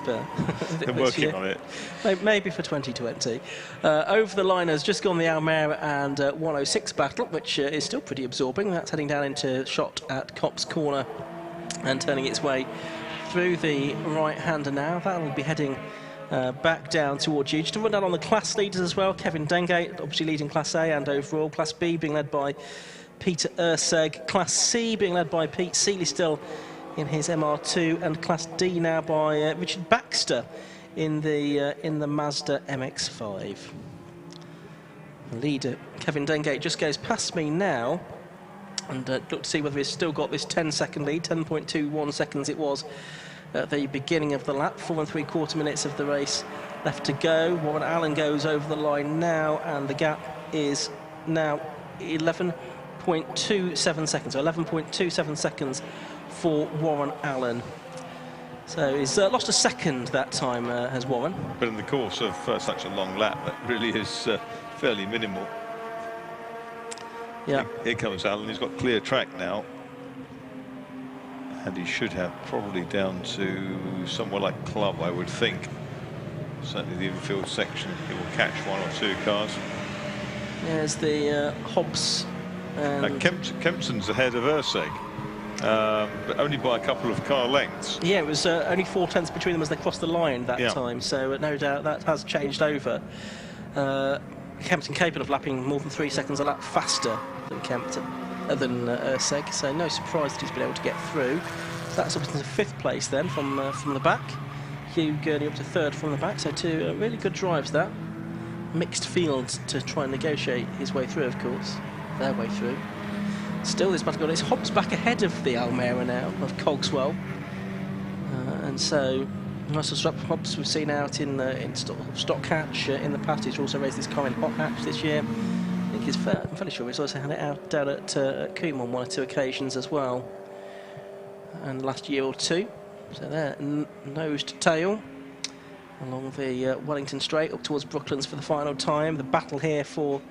They're working on it. Maybe for 2020. Over the line has just gone the Almera and 106 battle, which is still pretty absorbing. That's heading down into shot at Copse Corner and turning its way through the right-hander now. That'll be heading back down towards you. Just to run down on the class leaders as well. Kevin Dengate obviously leading Class A and overall. Class B being led by Peter Urseg. Class C being led by Pete Seeley still in his MR2, and Class D now by Richard Baxter in the Mazda MX-5. The leader Kevin Dengate just goes past me now, and look to see whether he's still got this 10-second lead. 10.21 seconds it was at the beginning of the lap. 4 3/4 minutes of the race left to go. Warren Allen goes over the line now, and the gap is now 11.27 seconds. So 11.27 seconds for Warren Allen. So he's lost a second that time, has Warren. But in the course of such a long lap, that really is fairly minimal. Yeah. Here comes Allen. He's got clear track now, and he should have probably down to somewhere like Club, I would think. Certainly the infield section, he will catch 1 or 2 cars. There's the Hobbs. Kempson's ahead of Urseg, but only by a couple of car lengths. Yeah, it was only 4 tenths between them as they crossed the line that time, so no doubt that has changed over. Kempton capable of lapping more than 3 seconds a lap faster than Urseg, so no surprise that he's been able to get through. So that's up into 5th place then from the back. Hugh Gurney up to 3rd from the back, so 2 really good drives that. Mixed fields to try and negotiate his way through, of course, their way through. Still this battle, it's Hobbs back ahead of the Almera now, of Cogswell, and so nice little Hobbs we've seen out in stock hatch in the past. He's also raised this car in hot hatch this year. I think I'm fairly sure he's also had it out down at Coombe on 1 or 2 occasions as well, and last year or 2. So there, nose to tail along the Wellington Straight up towards Brooklands for the final time. The battle here for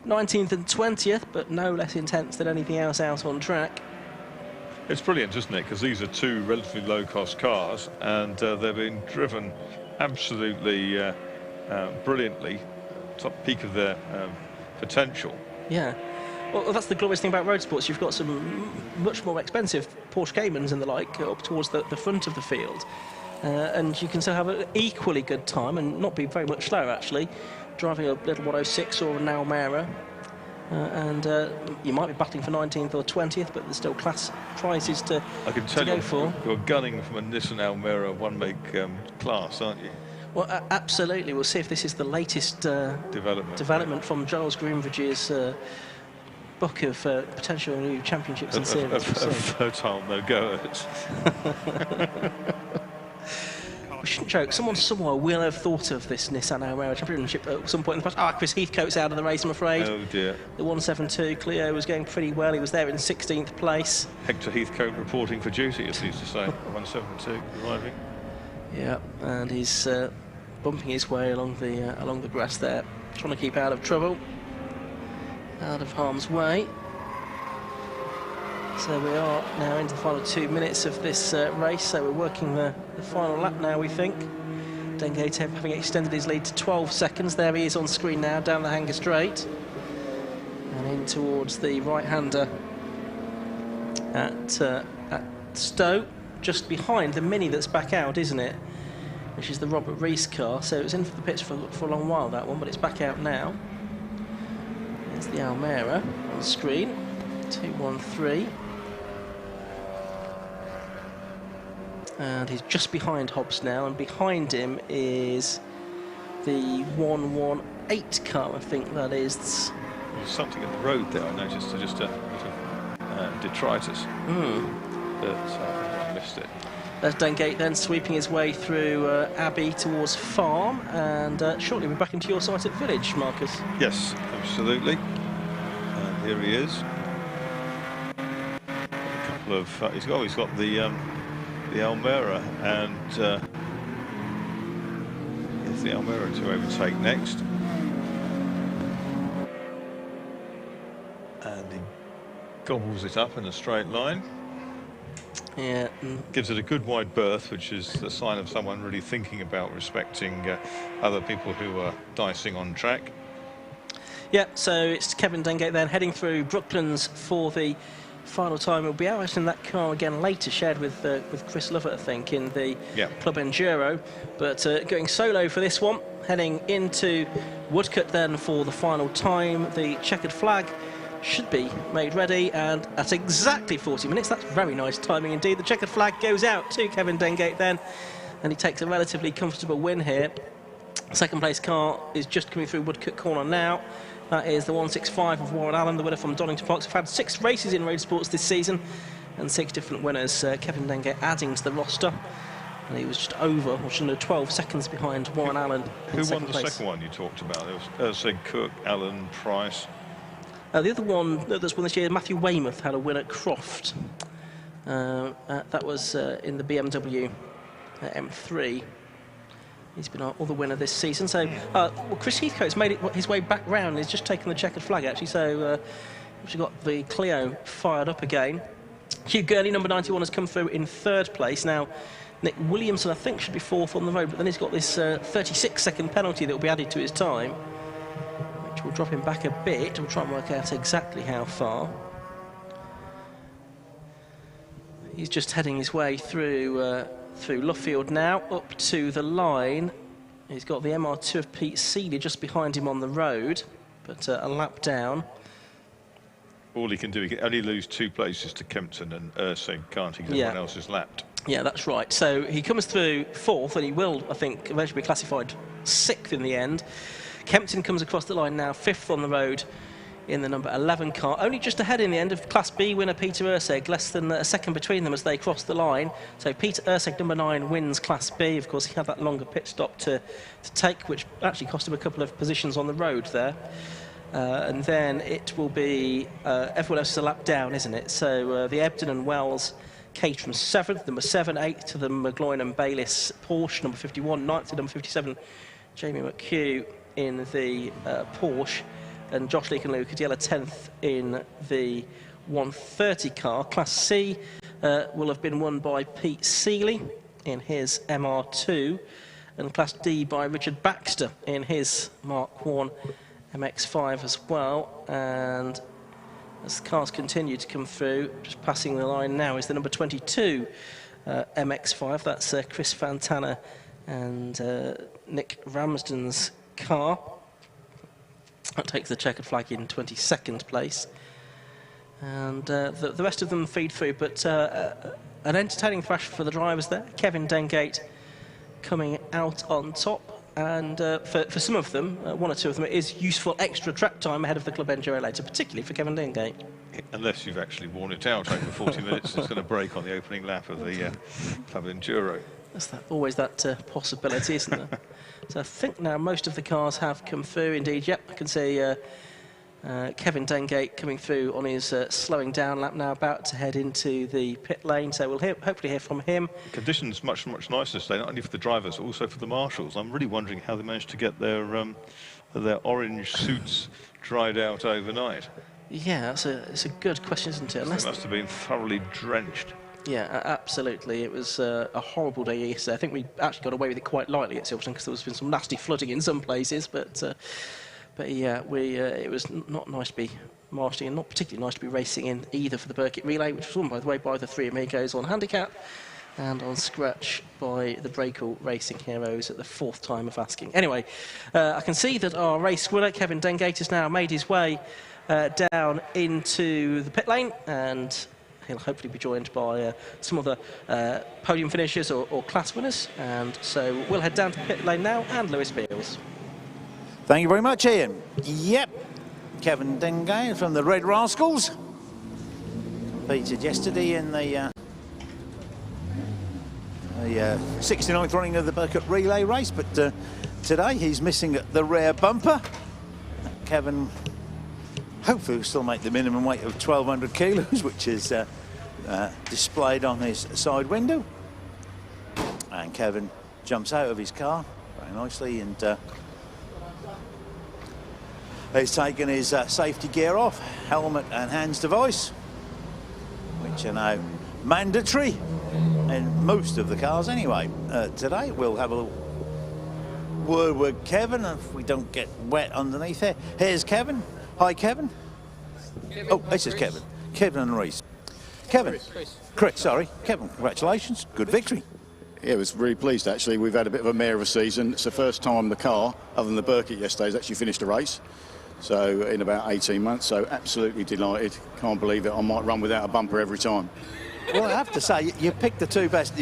19th and 20th, but no less intense than anything else out on track. It's brilliant, isn't it? Because these are 2 relatively low-cost cars, and they're being driven absolutely brilliantly, top peak of their potential. Yeah. Well, that's the glorious thing about road sports. You've got some much more expensive Porsche Caymans and the like up towards the front of the field, and you can still have an equally good time and not be very much slower, actually, driving a little 106 or an Almera, and you might be battling for 19th or 20th, but there's still class prizes to go for. You're gunning from a Nissan Almera one-make class, aren't you? Well, absolutely. We'll see if this is the latest development from Giles Greenbridge's book of potential new championships and series. Fertile no-goers. We shouldn't joke. Someone somewhere will have thought of this Nissan Almera Championship at some point in the past. Chris Heathcote's out of the race, I'm afraid. Oh dear. The 172 Clio was going pretty well. He was there in 16th place. Hector Heathcote reporting for duty, as he used to say. 172 arriving. Yeah, and he's bumping his way along the grass there, trying to keep out of trouble, out of harm's way. So we are now into the final 2 minutes of this race, so we're working the final lap now, we think. Dengate having extended his lead to 12 seconds. There he is on screen now, down the Hanger Straight. And in towards the right-hander at Stowe, just behind the Mini that's back out, isn't it? Which is the Robert Rees car. So it was in for the pits for a long while, that one, but it's back out now. There's the Almera on screen, 213. And he's just behind Hobbs now, and behind him is the 118 car, I think that is. There's something in the road there, I noticed, just a bit of detritus. But I missed it. There's Dengate then sweeping his way through Abbey towards Farm, and shortly we're back into your site at Village, Marcus. Yes, absolutely. And here he is. A couple of he's got the Almera, and here's the Almera to overtake next. And he gobbles it up in a straight line. Yeah. Gives it a good wide berth, which is the sign of someone really thinking about respecting other people who are dicing on track. Yeah, so it's Kevin Dengate then heading through Brooklands for the final time. He'll be out in that car again later, shared with Chris Lovett, I think, in the Club Enduro. But going solo for this one, heading into Woodcote then for the final time. The checkered flag should be made ready, and at exactly 40 minutes, that's very nice timing indeed. The checkered flag goes out to Kevin Dengate then, and he takes a relatively comfortable win here. Second place car is just coming through Woodcote Corner now. That is the 165 of Warren Allen, the winner from Donington Parks. We've had 6 races in road sports this season and 6 different winners. Kevin Dengate adding to the roster. And he was just over, or just under 12 seconds behind Warren Allen. Who won the second one you talked about? It was Erseg, Cook, Allen, Price. The other one that's won this year, Matthew Weymouth, had a win at Croft. That was in the BMW M3. He's been our other winner this season. So, well, Chris Heathcote's made his way back round. He's just taken the checkered flag, actually. So, we've got the Clio fired up again. Hugh Gurney, number 91, has come through in 3rd place. Now, Nick Williamson, I think, should be 4th on the road, but then he's got this 36-second penalty that will be added to his time, which will drop him back a bit. We'll try and work out exactly how far. He's just heading his way through Luffield now, up to the line. He's got the MR2 of Pete Seeley just behind him on the road, but a lap down. All he can do, he can only lose 2 places to Kempton and Erseg, can't he? Everyone else is lapped. Yeah, that's right. So he comes through 4th, and he will, I think, eventually be classified 6th in the end. Kempton comes across the line now, 5th on the road in the number 11 car, only just ahead in the end of Class B winner Peter Erseg, less than a second between them as they cross the line. So Peter Erseg, number 9, wins Class B. Of course, he had that longer pit stop to take, which actually cost him a couple of positions on the road there. And then it will be everyone else is a lap down, isn't it? So the Ebden and Wells Caterham 7th, number 7, 8th to the McGloin and Bayliss Porsche, number 51, 9th to number 57, Jamie McHugh in the Porsche, and Josh Leake and Luke Adiella 10th in the 130 car. Class C will have been won by Pete Seeley in his MR2, and Class D by Richard Baxter in his Mark 1 MX5 as well. And as the cars continue to come through, just passing the line now is the number 22 MX5. That's Chris Fantana and Nick Ramsden's car. That takes the checkered flag in 22nd place. And the rest of them feed through, but an entertaining thrash for the drivers there. Kevin Dengate coming out on top. And for some of them, 1 or 2 of them, it is useful extra track time ahead of the Club Enduro later, particularly for Kevin Dengate. Unless you've actually worn it out over 40 minutes, it's going to break on the opening lap of the Club Enduro. There's always that possibility, isn't there? So I think now most of the cars have come through. Indeed, yep, I can see Kevin Dengate coming through on his slowing down lap now, about to head into the pit lane. So we'll hopefully hear from him. The conditions much nicer today, not only for the drivers, but also for the marshals. I'm really wondering how they managed to get their orange suits dried out overnight. Yeah, it's a good question, isn't it? Unless they must have been thoroughly drenched. Yeah, absolutely. It was a horrible day yesterday. I think we actually got away with it quite lightly at Silverstone because there's been some nasty flooding in some places. But yeah, it was not nice to be marshalling and not particularly nice to be racing in either for the Burkitt Relay, which was won, by the way, by the 3 Amigos on handicap and on scratch by the Breacle Racing Heroes at the 4th time of asking. Anyway, I can see that our race winner, Kevin Dengate, has now made his way down into the pit lane, and he'll hopefully be joined by some other podium finishers or class winners. And so we'll head down to pit lane now, and Lewis Beals. Thank you very much, Ian. Yep, Kevin Dengate from the Red Rascals. Competed yesterday in the 69th running of the Burkitt Relay race, but today he's missing the rear bumper. Kevin hopefully will still make the minimum weight of 1,200 kilos, which is displayed on his side window. And Kevin jumps out of his car very nicely, and he's taken his safety gear off, helmet and hands device, which are now mandatory in most of the cars anyway. Today we'll have a little word with Kevin if we don't get wet underneath here. Here's Kevin. Hi, Kevin. Oh, this is Kevin. Kevin and Reese. Kevin. Chris, sorry. Kevin, congratulations. Good victory. Yeah, I was really pleased actually. We've had a bit of a mare of a season. It's the first time the car, other than the Burkett yesterday, has actually finished a race. So in about 18 months, so absolutely delighted. Can't believe it. I might run without a bumper every time. Well, I have to say, you picked the two best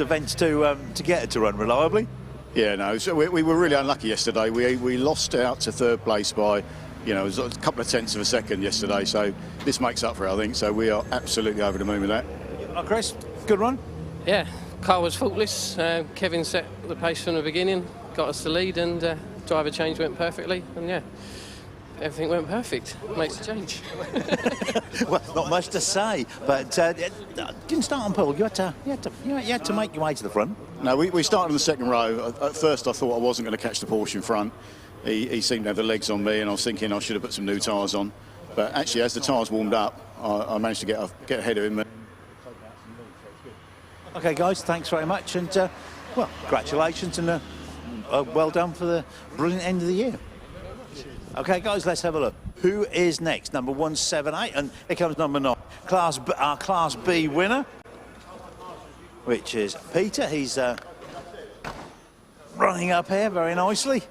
events to get it to run reliably. Yeah, no, so we were really unlucky yesterday. We lost out to third place by, you know, a couple of tenths of a second yesterday. So this makes up for it, I think. So we are absolutely over the moon with that. Oh, Chris, good run. Yeah, car was faultless. Kevin set the pace from the beginning, got us the lead, and driver change went perfectly. And yeah, everything went perfect. Makes a change. Well, not much to say, but didn't start on pole. You had to make your way to the front. No, we started in the second row. At first, I thought I wasn't going to catch the Porsche in front. He seemed to have the legs on me, and I was thinking I should have put some new tyres on. But actually, as the tyres warmed up, I managed to get ahead of him. Okay, guys, thanks very much, and well, congratulations, and well done for the brilliant end of the year. Okay, guys, let's have a look. Who is next? Number 178, and here comes number 9. Our Class B winner, which is Peter. He's running up here very nicely.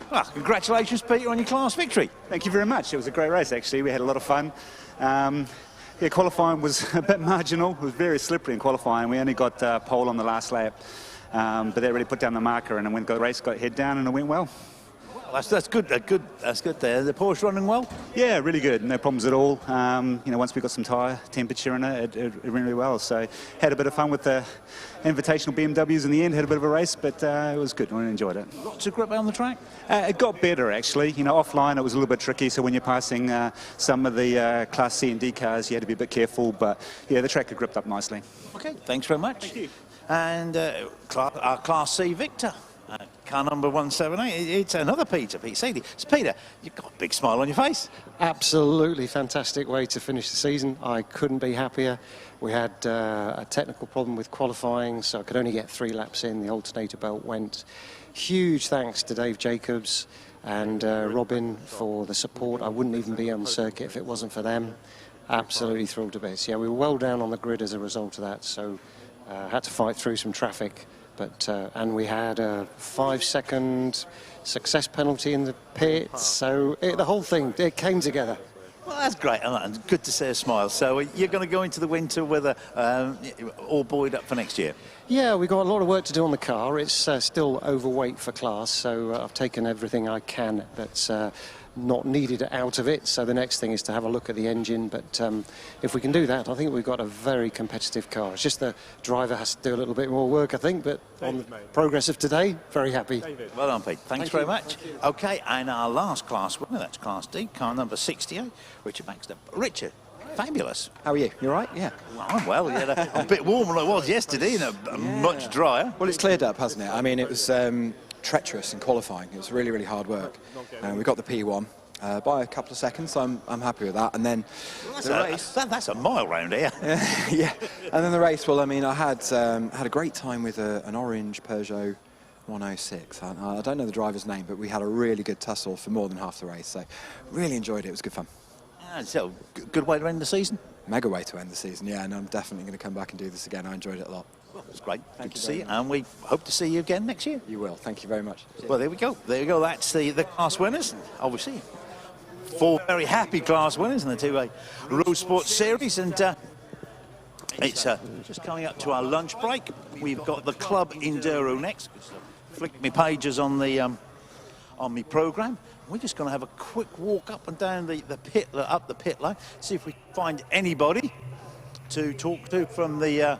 Well, congratulations, Peter, on your class victory. Thank you very much. It was a great race, actually. We had a lot of fun. Yeah, qualifying was a bit marginal. It was very slippery in qualifying. We only got pole on the last lap, but that really put down the marker, and when the race got head down, and it went well. That's good. That's good there. The Porsche running well? Yeah, really good. No problems at all. You know, once we got some tyre temperature in it, it ran really well. So had a bit of fun with the invitational BMWs in the end. Had a bit of a race, but it was good. I really enjoyed it. Lots of grip on the track? It got better, actually. You know, offline it was a little bit tricky. So when you're passing some of the Class C and D cars, you had to be a bit careful. But yeah, the track had gripped up nicely. Okay, thanks very much. Thank you. And our Class C victor. Car number 178, it's another Peter Seeley. So Peter, you've got a big smile on your face. Absolutely fantastic way to finish the season. I couldn't be happier. We had a technical problem with qualifying, so I could only get 3 laps in. The alternator belt went. Huge thanks to Dave Jacobs and Robin for the support. I wouldn't even be on the circuit if it wasn't for them. Absolutely thrilled to bits. Yeah, we were well down on the grid as a result of that, so had to fight through some traffic. But and we had a 5-second success penalty in the pits, so the whole thing, it came together. Well, that's great, and good to see a smile. So you're going to go into the winter weather all buoyed up for next year? Yeah, we've got a lot of work to do on the car. It's still overweight for class, so I've taken everything I can that's not needed out of it. So the next thing is to have a look at the engine, but if we can do that, I think we've got a very competitive car. It's just the driver has to do a little bit more work, I think, but on the progress of today, very happy. Well done, Pete. Thanks very much. Okay, and our last class winner, that's Class D, car number 68, Richard Baxter. Richard, fabulous. How are you? You all right? Yeah. Well, I'm well. Yeah, a bit warmer than it was yesterday, and much drier. Well, it's cleared up, hasn't it? I mean, it was treacherous in qualifying. It was really, really hard work. And we got the P1 by a couple of seconds, so I'm happy with that. And then the race. That's a mile round here. Yeah. And then the race, well, I mean, I had a great time with an orange Peugeot 106. I don't know the driver's name, but we had a really good tussle for more than half the race. So really enjoyed it. It was good fun. So, good way to end the season? Mega way to end the season, yeah. And I'm definitely going to come back and do this again. I enjoyed it a lot. Well, it's great. Good to see you, and we hope to see you again next year. You will. Thank you very much. Well, there we go. There you go. That's the class winners. Obviously, 4 very happy class winners in the 2A Road Sports Series, and it's just coming up to our lunch break. We've got the Club Enduro next. Flick me pages on the my programme. We're just going to have a quick walk up and down the pit lane, see if we can find anybody to talk to from the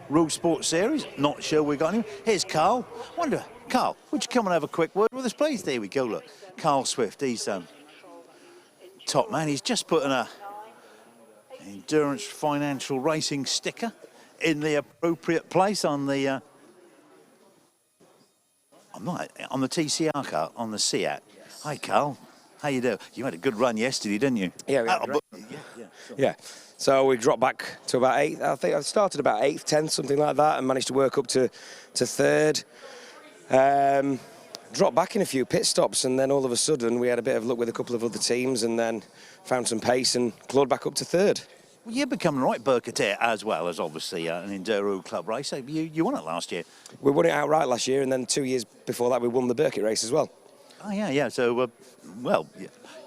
Road Sports Series. Not sure we got him. Here's Carl. Carl, would you come and have a quick word with us, please? There we go. Look, Carl Swift. He's top man. He's just put an Endurance Financial Racing sticker in the appropriate place on the. On the TCR car, on the Seat. Hi, Carl. How you do? You had a good run yesterday, didn't you? Yeah, we had a great run. Yeah. So we dropped back to about 8th. I think I started about 8th, 10th, something like that, and managed to work up to 3rd. Dropped back in a few pit stops, and then all of a sudden we had a bit of luck with a couple of other teams, and then found some pace and clawed back up to 3rd. Well, you're becoming right Burkett as well as obviously an enduro club race. You won it last year. We won it outright last year, and then 2 years before that we won the Burkett race as well. Oh yeah. So, well,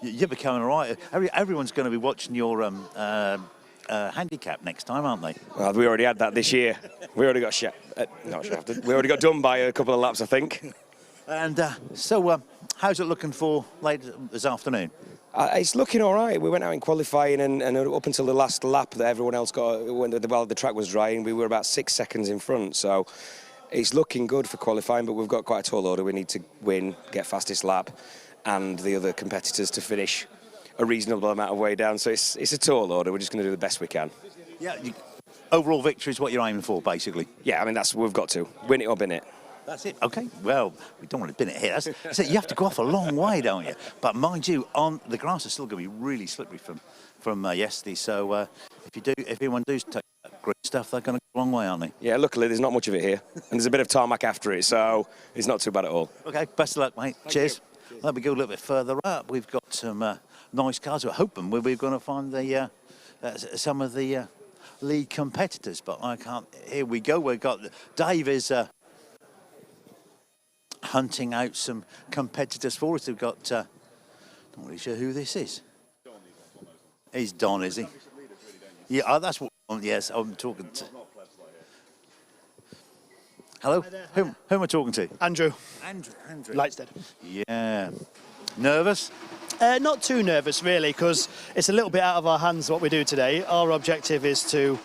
you're becoming all right. Everyone's going to be watching your handicap next time, aren't they? Well, we already had that this year. We already got shafted. We already got done by a couple of laps, I think. And so, how's it looking for later this afternoon? It's looking all right. We went out in qualifying, and up until the last lap that everyone else got, when the track was drying, we were about 6 seconds in front. So it's looking good for qualifying, but we've got quite a tall order. We need to win, get fastest lap, and the other competitors to finish a reasonable amount of way down. So it's a tall order. We're just going to do the best we can. Yeah. Overall victory is what you're aiming for, basically. Yeah, I mean, we've got to win it or bin it. That's it. Okay. Well, we don't want to bin it here. That's it. You have to go off a long way, don't you? But mind you, on the grass is still going to be really slippery from yesterday. So if anyone does take that great stuff, they're going to go a long way, aren't they? Yeah. Luckily, there's not much of it here, and there's a bit of tarmac after it, so it's not too bad at all. Okay. Best of luck, mate. Cheers. Let me go a little bit further up. We've got some nice cars. We're hoping we're going to find some of the lead competitors, but I can't. Here we go. We've got Dave is hunting out some competitors for us. We've got, not really sure who this is. He's Don, is he? Yeah, that's what, yes, I'm talking to. Hello? Who am I talking to? Andrew. Andrew. Lightstead. Yeah. Nervous? Not too nervous, really, because it's a little bit out of our hands what we do today. Our objective is to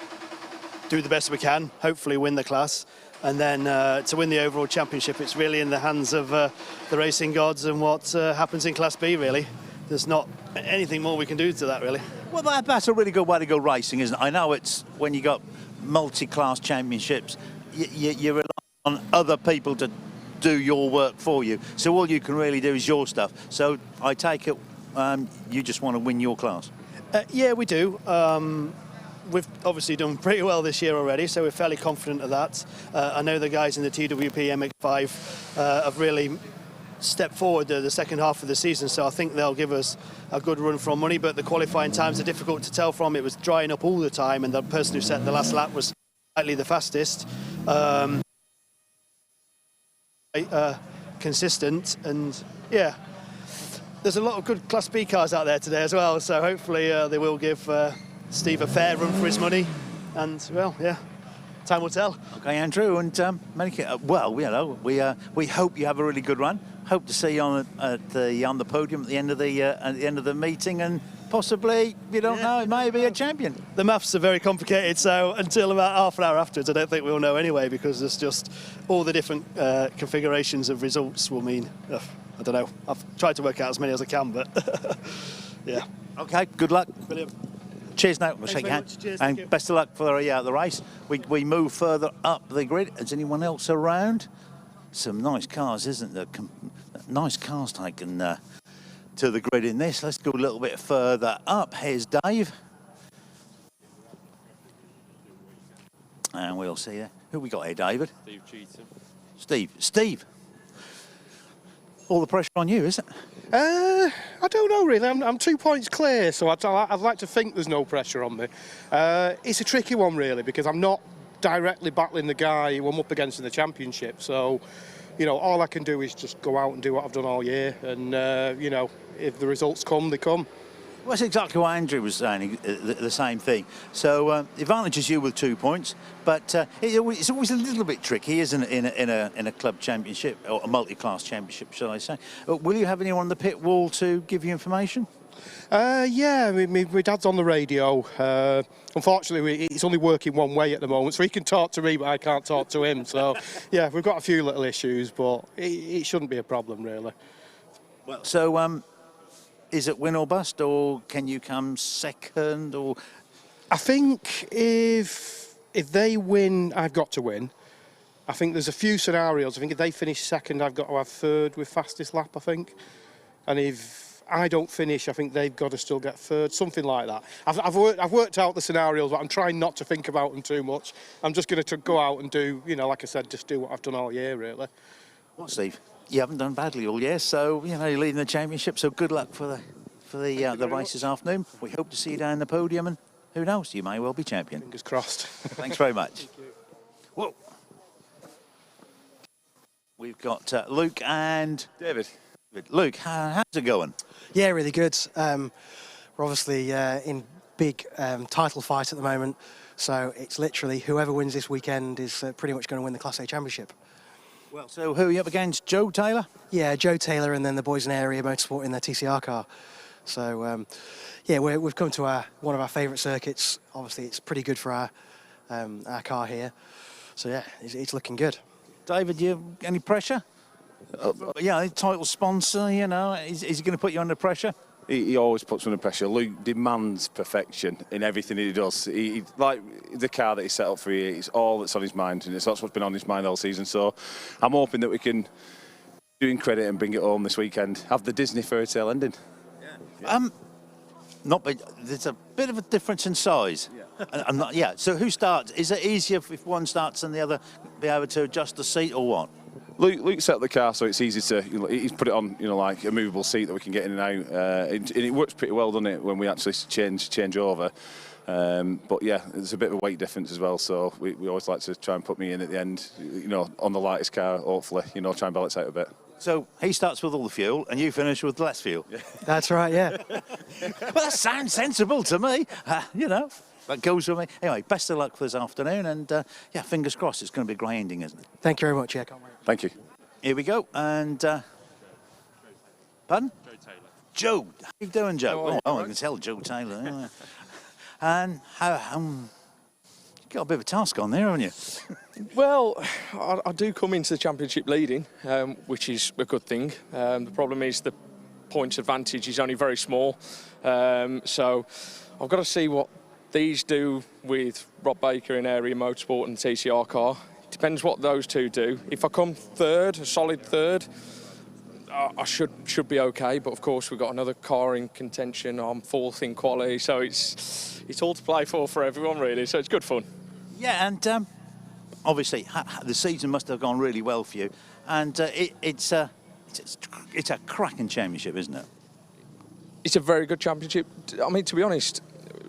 do the best we can, hopefully win the class. And then to win the overall championship, it's really in the hands of the racing gods and what happens in Class B, really. There's not anything more we can do to that, really. Well, that's a really good way to go racing, isn't it? I know it's when you got multi-class championships, you rely on other people to do your work for you. So all you can really do is your stuff. So I take it you just want to win your class. Yeah, we do. We've obviously done pretty well this year already, so we're fairly confident of that. I know the guys in the TWP MX5 have really stepped forward the second half of the season, so I think they'll give us a good run for our money, but the qualifying times are difficult to tell from. It was drying up all the time, and the person who set the last lap was slightly the fastest. Consistent, and yeah, there's a lot of good Class B cars out there today as well, so hopefully they will give Steve a fair run for his money, and well, yeah, time will tell. Okay, Andrew, and well, you know, we hope you have a really good run. Hope to see you on the podium at the end of the meeting, and possibly, you don't know, it may be a champion. The maths are very complicated, so until about half an hour afterwards, I don't think we'll know anyway, because there's just all the different configurations of results will mean. I don't know. I've tried to work out as many as I can, but yeah. Okay, good luck. Brilliant. Cheers now, we'll shake hands. And best of luck for the race. We move further up the grid. Is anyone else around? Some nice cars, isn't there? Nice cars taken to the grid in this. Let's go a little bit further up. Here's Dave. And we'll see who we got here, David? Steve Cheatham. Steve. All the pressure on you, is it? I don't know really. I'm 2 points clear, so I'd like to think there's no pressure on me. It's a tricky one really, because I'm not directly battling the guy who I'm up against in the championship. So, you know, all I can do is just go out and do what I've done all year, and you know, if the results come, they come. Well, that's exactly what Andrew was saying, the same thing. So the advantage is you with 2 points, but it's always a little bit tricky, isn't it, in a club championship, or a multi-class championship, shall I say. Will you have anyone on the pit wall to give you information? Yeah, my dad's on the radio. Unfortunately, it's only working one way at the moment, so he can talk to me, but I can't talk to him. So, yeah, we've got a few little issues, but it shouldn't be a problem, really. Well, so is it win or bust, or can you come second? Or I think if they win, I've got to win. I think there's a few scenarios. I think if they finish second, I've got to have third with fastest lap, I think. And if I don't finish, I think they've got to still get third, something like that. I've worked out the scenarios, but I'm trying not to think about them too much. I'm just going to go out and do, you know, like I said, just do what I've done all year, really. Well, Steve, you haven't done badly all year, so, you know, you're leading the championship, so good luck for the race this afternoon. We hope to see you down the podium, and who knows, you may well be champion. Fingers crossed. Thanks very much. Thank you. Whoa. We've got Luke and David. Luke, how's it going? Yeah, really good. We're obviously in big title fight at the moment, so it's literally whoever wins this weekend is pretty much going to win the Class A Championship. Well, so who are you up against? Joe Taylor? Yeah, Joe Taylor and then the boys in Area Motorsport in their TCR car. So, yeah, we've come to one of our favourite circuits. Obviously, it's pretty good for our car here. So, yeah, it's looking good. David, any pressure? Yeah, title sponsor, you know, is he going to put you under pressure? He always puts me under pressure. Luke demands perfection in everything he does. He like the car that he set up for you, it's all that's on his mind, and that's what's been on his mind all season. So I'm hoping that we can do him credit and bring it home this weekend. Have the Disney fairy tale ending. Yeah. Not big. There's a bit of a difference in size. Yeah. So who starts? Is it easier if one starts and the other be able to adjust the seat, or what? Luke set up the car so it's easy to, he's put it on, like a movable seat that we can get in and out. And it works pretty well, doesn't it, when we actually change over. But yeah, there's a bit of a weight difference as well, so we always like to try and put me in at the end, on the lightest car, hopefully, try and balance out a bit. So he starts with all the fuel and you finish with less fuel? Yeah. That's right, yeah. Well, that sounds sensible to me, That goes for me. Anyway, best of luck for this afternoon, and yeah, fingers crossed it's going to be a great ending, isn't it? Thank you very much, yeah, can't wait. Thank you. Here we go, and pardon? Joe Taylor. Joe, how you doing, Joe? I can tell Joe Taylor. Yeah. And how you've got a bit of a task on there, haven't you? Well, I do come into the championship leading, which is a good thing. The problem is the points advantage is only very small, so I've got to see what these do with Rob Baker in Area Motorsport and the TCR car. Depends what those two do. If I come third, a solid third, I should be okay. But of course, we've got another car in contention. I'm fourth in quali, so it's all to play for everyone really. So it's good fun. Yeah, and obviously the season must have gone really well for you, and it's a cracking championship, isn't it? It's a very good championship. I mean, to be honest,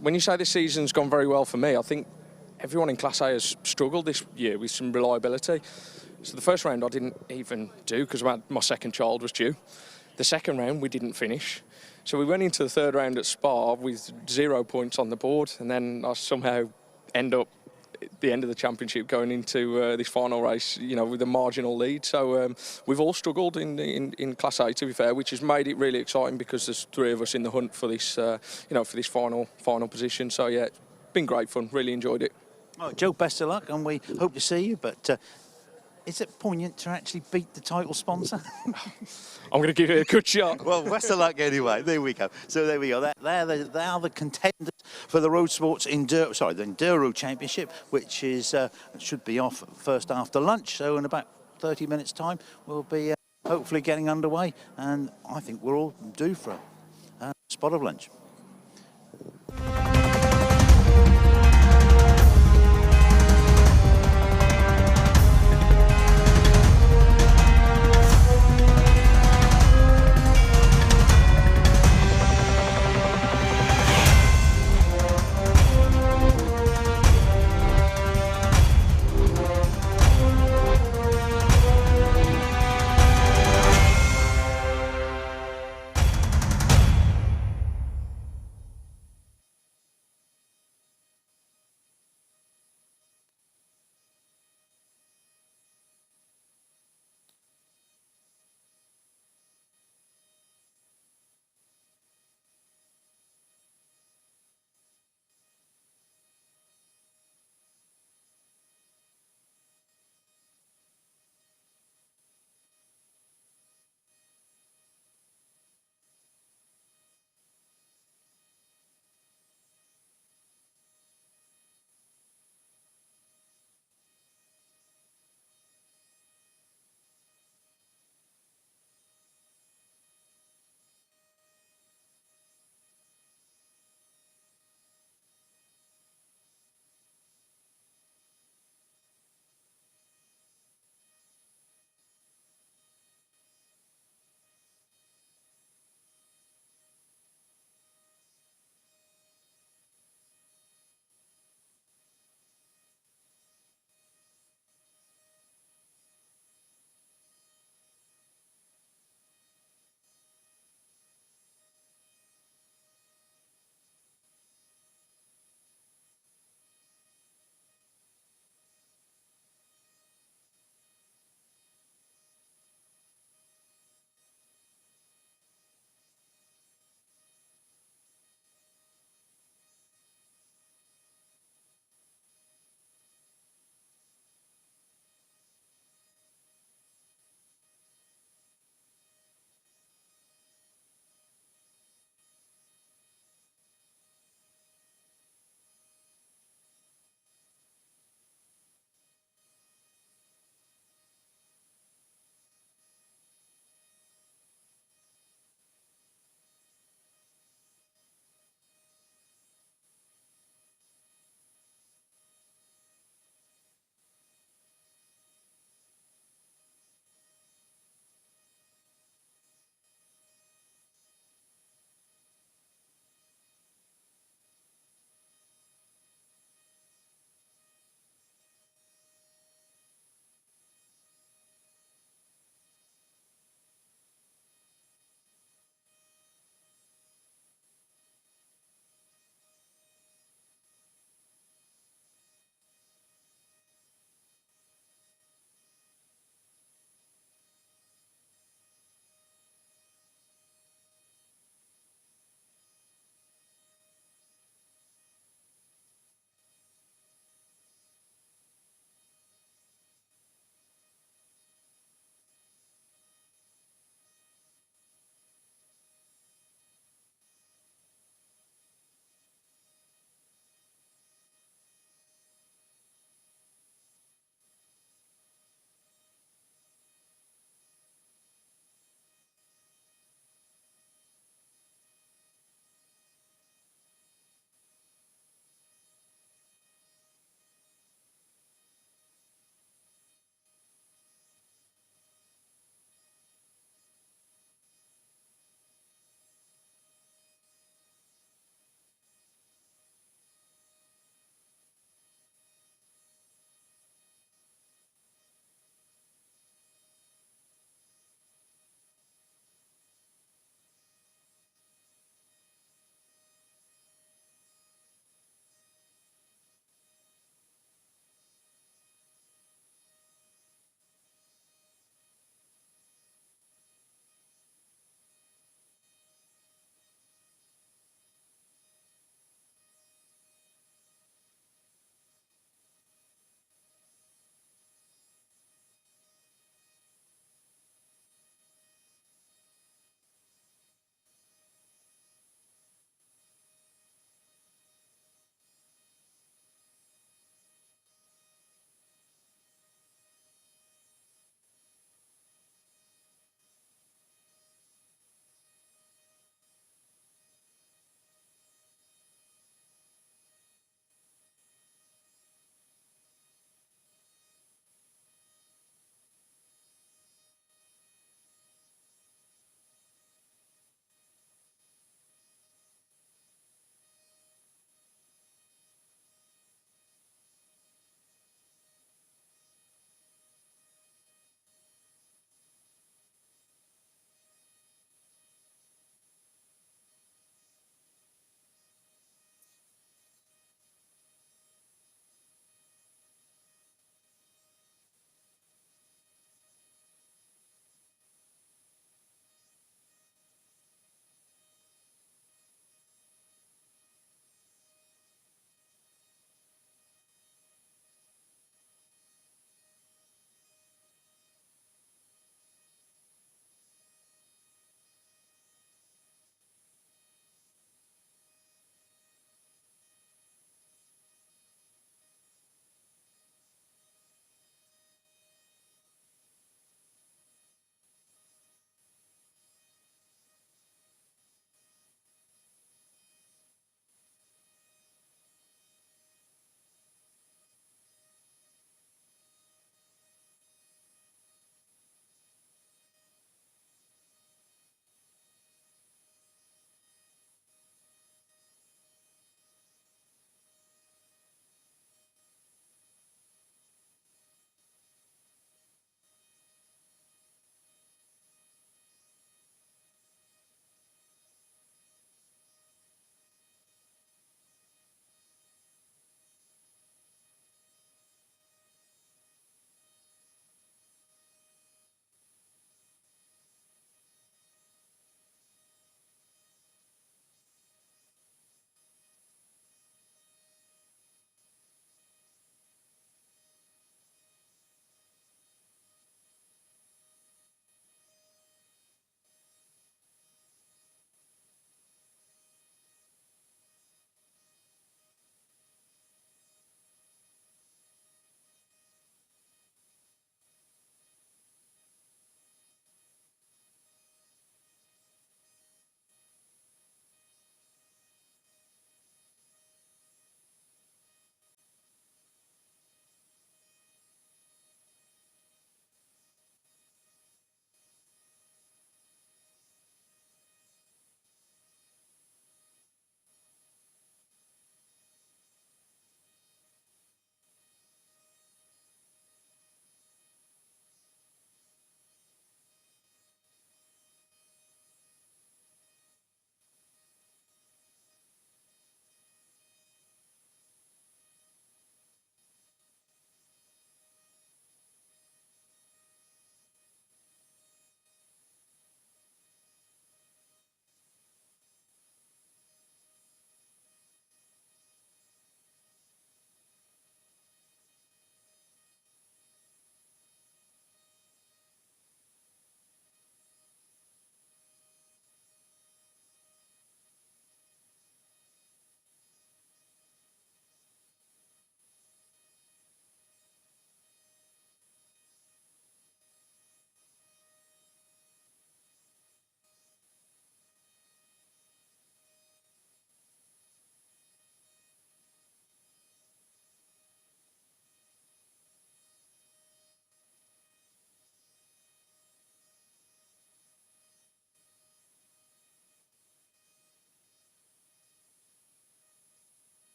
when you say the season's gone very well for me, I think everyone in Class A has struggled this year with some reliability. So the first round I didn't even do because my second child was due. The second round we didn't finish. So we went into the third round at Spa with 0 points on the board, and then I somehow end up at the end of the championship going into this final race, with a marginal lead. So we've all struggled in Class A, to be fair, which has made it really exciting because there's 3 of us in the hunt for this, for this final position. So yeah, it's been great fun. Really enjoyed it. Oh, Joe, best of luck, and we hope to see you. But is it poignant to actually beat the title sponsor? I'm going to give it a good shot. Well, best of luck anyway. There we go. So there we go. They are the contenders for the Road Sports the Enduro Championship, which is should be off first after lunch. So in about 30 minutes' time, we'll be hopefully getting underway, and I think we're all due for a spot of lunch.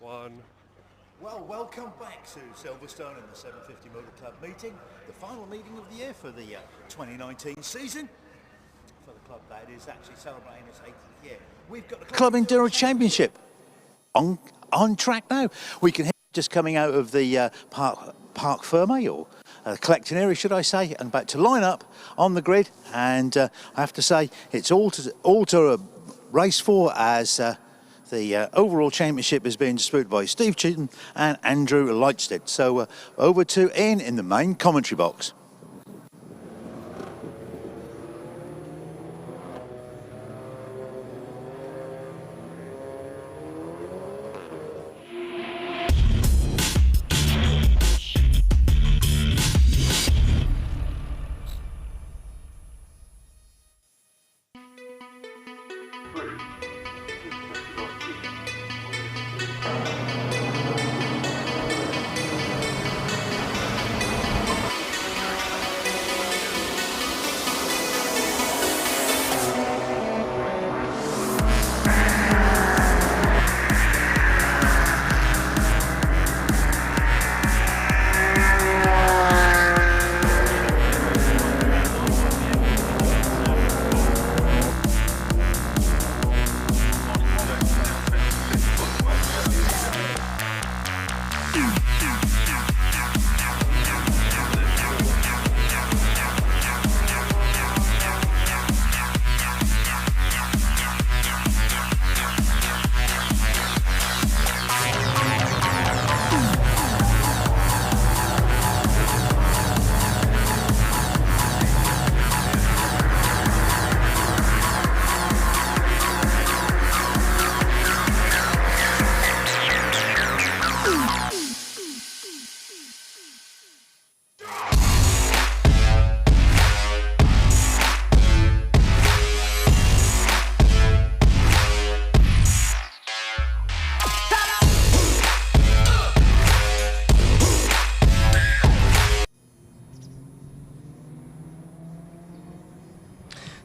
One. Well, welcome back to Silverstone and the 750 Motor Club meeting, the final meeting of the year for the 2019 season. For the club that is actually celebrating its 80th year. We've got the Club Enduro Championship on track now. We can hear just coming out of the Parc Ferme, or collecting area, should I say, and about to line up on the grid. And I have to say, it's all to race for, as the overall championship is being disputed by Steve Cheatham and Andrew Lightstead. So over to Ian in the main commentary box.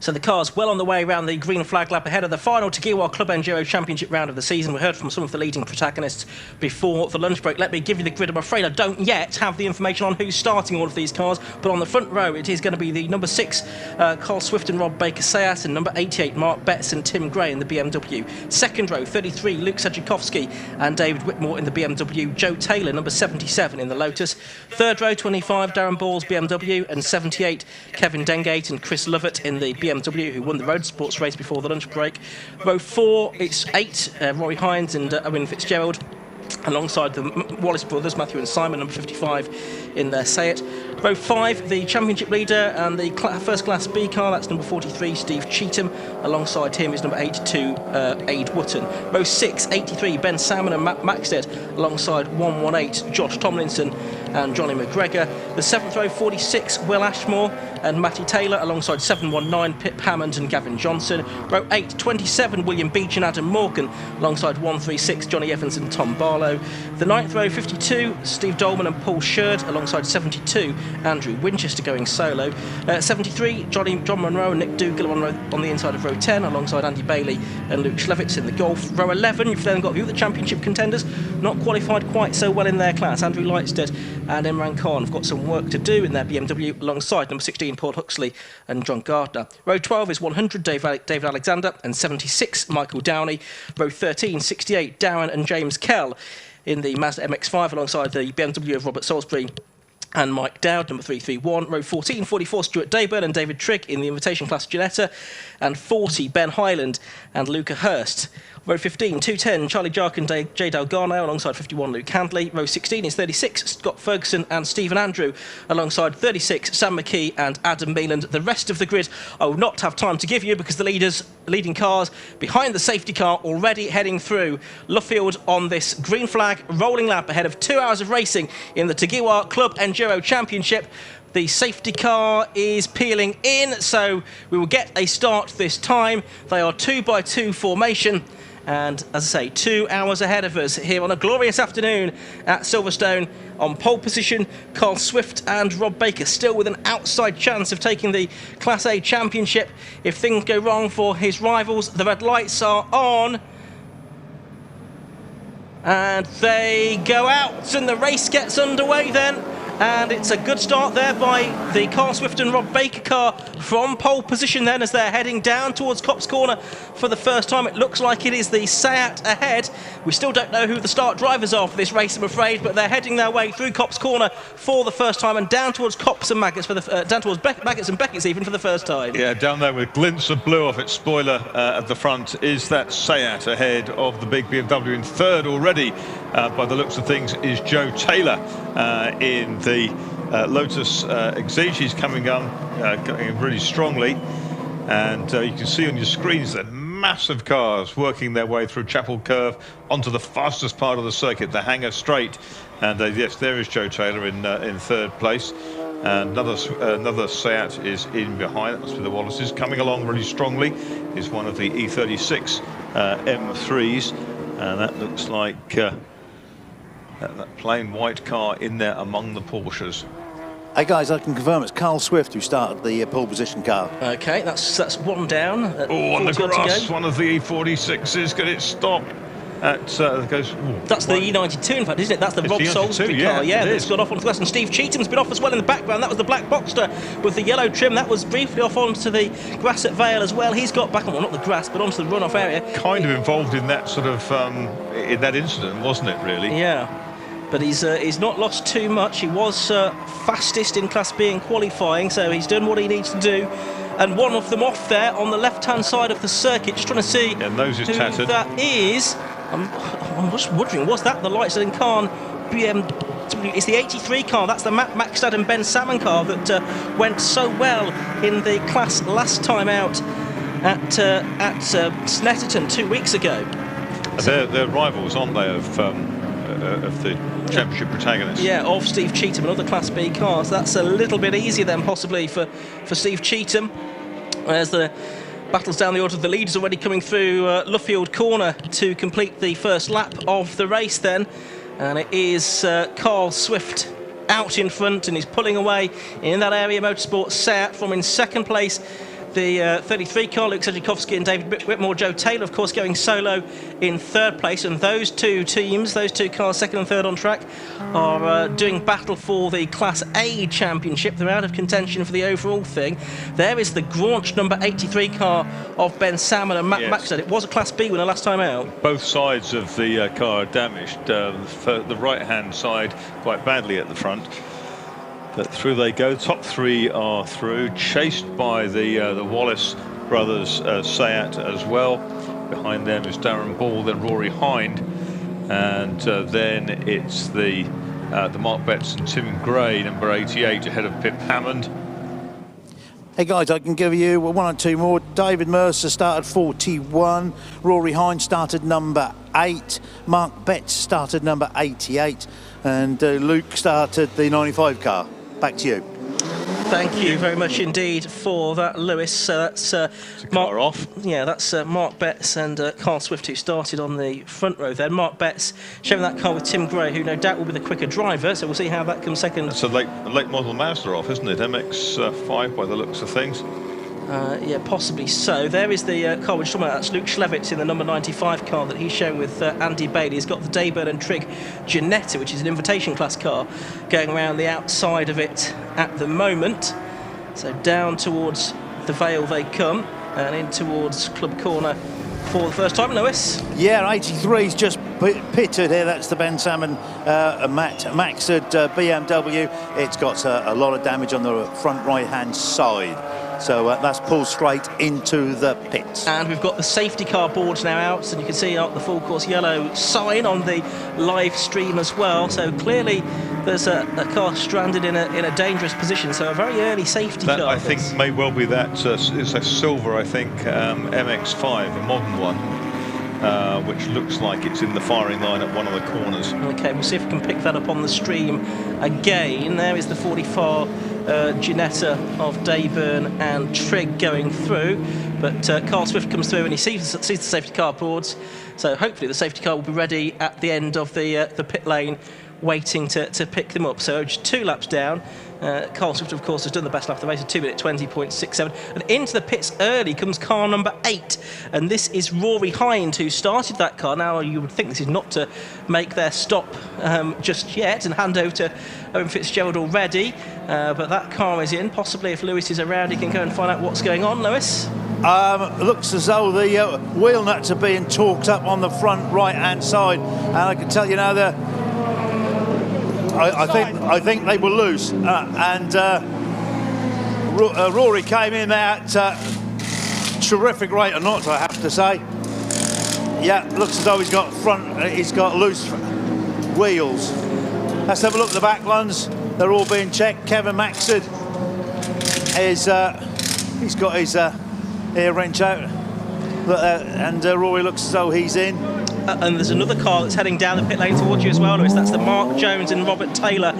So the car's well on the way around the green flag lap ahead of the final Tagiwa Club Enduro Championship round of the season. We heard from some of the leading protagonists before the lunch break. Let me give you the grid. I'm afraid I don't yet have the information on who's starting all of these cars, but on the front row it is going to be the number 6 Carl Swift and Rob Baker Seat, and number 88 Mark Betts and Tim Gray in the BMW. Second row 33 Luke Sajikovsky and David Whitmore in the BMW. Joe Taylor number 77 in the Lotus. Third row 25 Darren Balls BMW, and 78 Kevin Dengate and Chris Lovett in the BMW, who won the road sports race before the lunch break. Row 4 it's 8 Rory Hines and Owen Fitzgerald, alongside the Wallace brothers, Matthew and Simon, number 55 in their Seat. Row 5, the championship leader and the first class B car, that's number 43, Steve Cheatham. Alongside him is number 82, Aid Wotton. Row 6, 83, Ben Salmon and Matt Maxted, alongside 118, Josh Tomlinson and Johnny McGregor. The 7th row, 46, Will Ashmore and Matty Taylor, alongside 719, Pip Hammond and Gavin Johnson. Row 8, 27, William Beach and Adam Morgan, alongside 136, Johnny Evans and Tom Barlow. The 9th row, 52, Steve Dolman and Paul Sherd, alongside 72, Andrew Winchester going solo. 73, John Monroe and Nick Dougal on the inside of row 10, alongside Andy Bailey and Luke Schlevitz in the Golf. Row 11, you've then got a few of the championship contenders, not qualified quite so well in their class. Andrew Lightstead and Imran Khan have got some work to do in their BMW, alongside number 16, Paul Huxley and John Gardner. Row 12 is 100, David Alexander, and 76, Michael Downey. Row 13, 68, Darren and James Kell in the Mazda MX-5, alongside the BMW of Robert Salisbury and Mike Dowd, number 331. Row 14, 44, Stuart Dayburn and David Trigg in the invitation class Ginetta, and 40, Ben Highland and Luca Hurst. Row 15, 210, Charlie Jark and Jay Dalgarno, alongside 51, Luke Handley. Row 16 is 36, Scott Ferguson and Stephen Andrew, alongside 36, Sam McKee and Adam Meeland. The rest of the grid I will not have time to give you, because the leading cars behind the safety car already heading through Luffield on this green flag rolling lap ahead of 2 hours of racing in the Tagiwa Club Enduro Championship. The safety car is peeling in, so we will get a start this time. They are 2x2 formation. And as I say, 2 hours ahead of us here on a glorious afternoon at Silverstone. On pole position, Carl Swift and Rob Baker, still with an outside chance of taking the Class A Championship if things go wrong for his rivals. The red lights are on. And they go out, and the race gets underway then. And it's a good start there by the Carl Swift and Rob Baker car from pole position then, as they're heading down towards Copse Corner for the first time. It looks like it is the Seat ahead. We still don't know who the start drivers are for this race, I'm afraid, but they're heading their way through Copse Corner for the first time and down towards Copse and Maggots for the down towards Maggots and Beckett's even for the first time. Yeah, down there with glints of blue off its spoiler at the front is that Seat ahead of the big BMW. In third already, by the looks of things, is Joe Taylor in the Lotus Exige. He's coming really strongly, and you can see on your screens that massive cars working their way through Chapel Curve onto the fastest part of the circuit, the Hangar Straight. And yes, there is Joe Taylor in third place. And another Seat is in behind. That's with the Wallaces. Coming along really strongly is one of the E36 M3s, and that looks like that plain white car in there among the Porsches. Hey guys, I can confirm it's Carl Swift who started the pole position car. Okay, that's one down. Oh, on the grass, one of the E46s got it stopped. That's the E92, in fact, isn't it? That's the Rob Salisbury car, that's gone off onto the grass. And Steve Cheatham's been off as well in the background. That was the black Boxster with the yellow trim. That was briefly off onto the grass at Vale as well. He's got back on, well, not the grass, but onto the runoff area. Kind of involved in that sort of in that incident, wasn't it? Really? Yeah. But he's not lost too much. He was fastest in Class B in qualifying, so he's done what he needs to do. And one of them off there on the left-hand side of the circuit, just trying to see who tattered. That is. I'm just wondering, was that the Lightstone Khan BMW? It's the 83 car. That's the Matt Maxstad and Ben Salmon car that went so well in the class last time out at Snetterton 2 weeks ago. They're rivals, aren't they, of the championship protagonists? Yeah, of Steve Cheatham and other Class B cars. That's a little bit easier then, possibly, for Steve Cheatham. As the battles down the order of the leaders already coming through Luffield Corner to complete the first lap of the race then. And it is Carl Swift out in front, and he's pulling away in that area. Motorsport Seat from in second place. The 33 car, Luke Sedgwickowski and David Whitmore. Joe Taylor, of course, going solo in third place. And those two teams, those two cars, second and third on track, are doing battle for the Class A championship. They're out of contention for the overall thing. There is the Graunch number 83 car of Ben Salmon and Matt Maxted. It was a Class B winner last time out. Both sides of the car are damaged. The right-hand side quite badly at the front. But through they go. Top three are through, chased by the Wallace brothers Seat as well. Behind them is Darren Ball, then Rory Hind, and then it's the Mark Betts and Tim Gray, number 88, ahead of Pip Hammond. Hey guys, I can give you one or two more. David Mercer started 41. Rory Hind started number 8. Mark Betts started number 88. And Luke started the 95 car. Back to you. Thank you very much indeed for that, Lewis. That's Mark off. Yeah, that's Mark Betts and Carl Swift, who started on the front row then. Mark Betts sharing that car with Tim Gray, who no doubt will be the quicker driver, so we'll see how that comes second. It's a late model Mazda off, isn't it? MX-5 by the looks of things. Yeah, possibly so. There is the car we're talking about. That's Luke Schlevitz in the number 95 car that he's showing with Andy Bailey. He's got the Dayburn and Trigg Ginetta, which is an invitation class car, going around the outside of it at the moment. So down towards the Vale they come, and in towards Club Corner for the first time. Lewis? Yeah, 83's just pitted here. That's the Ben Salmon Matt Maxted BMW. It's got a lot of damage on the front right-hand side. So that's pulled straight into the pits. And we've got the safety car boards now out, and you can see out the full course yellow sign on the live stream as well. So clearly there's a car stranded in a dangerous position. So a very early safety car. I think may well be that. It's a silver, I think, MX-5, a modern one. Which looks like it's in the firing line at one of the corners. Okay, we'll see if we can pick that up on the stream again. There is the 44 Ginetta of Dayburn and Trigg going through. But Carl Swift comes through and he sees the safety car boards, so hopefully the safety car will be ready at the end of the pit lane, waiting to pick them up. So just 2 laps down. Carl Swift, of course, has done the best lap of the race at 2:20.67. And into the pits early comes car number 8. And this is Rory Hind, who started that car. Now, you would think this is not to make their stop just yet and hand over to Owen Fitzgerald already. But that car is in. Possibly, if Lewis is around, he can go and find out what's going on. Lewis? Looks as though the wheel nuts are being torqued up on the front right-hand side. And I can tell you now that I think they were loose, Rory came in at terrific rate of knots, I have to say. Yeah, looks as though he's got loose wheels. Let's have a look at the back ones. They're all being checked. Kevin Maxted he's got his ear wrench out, and Rory looks as though he's in. And there's another car that's heading down the pit lane towards you as well, Lewis. That's the Mark Jones and Robert Taylor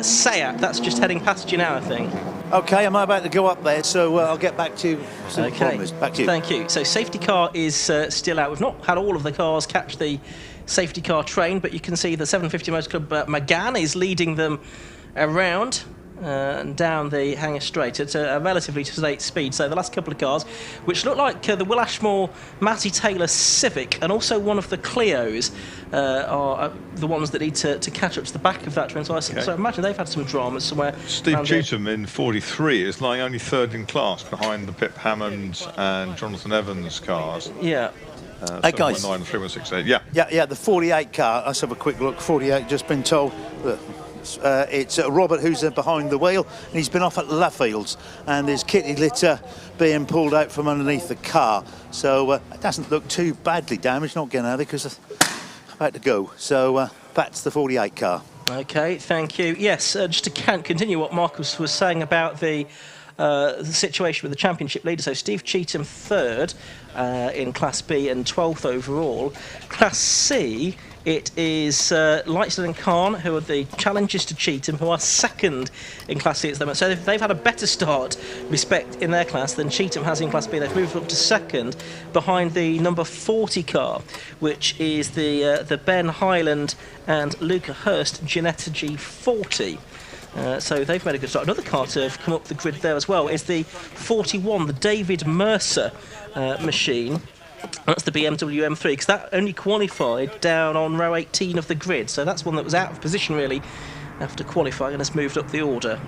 Seat. That's just heading past you now, I think. OK, I'm about to go up there, so I'll get back to you. OK, back to you. Thank you. So safety car is still out. We've not had all of the cars catch the safety car train, but you can see the 750 Motor Club McGann is leading them around and down the Hanger Straight at a relatively sedate speed. So the last couple of cars, which look like the Will Ashmore Matty Taylor Civic and also one of the Clios, are the ones that need to catch up to the back of that train. So I imagine they've had some dramas somewhere. Steve Cheetham in 43 is lying only 3rd in class behind the Pip Hammond and Jonathan Evans cars. Yeah. Hey guys, 9, 3168. Yeah, the 48 car. Let's have a quick look. 48, just been told that it's Robert who's behind the wheel, and he's been off at Luffields, and there's kitty litter being pulled out from underneath the car. So it doesn't look too badly damaged, not getting out of there because I'm about to go. So that's the 48 car. OK, thank you. Yes, just to continue what Marcus was saying about the situation with the championship leader. So Steve Cheetham 3rd in Class B and 12th overall. Class C, it is Lightstead and Khan, who are the challengers to Cheetham, who are 2nd in Class C at the moment. So they've had a better start, respect, in their class than Cheetham has in Class B. They've moved up to 2nd behind the number 40 car, which is the Ben Highland and Luca Hurst Ginetta G40. So they've made a good start. Another car to have come up the grid there as well is the 41, the David Mercer machine. That's the BMW M3, because that only qualified down on row 18 of the grid. So that's one that was out of position, really, after qualifying and has moved up the order.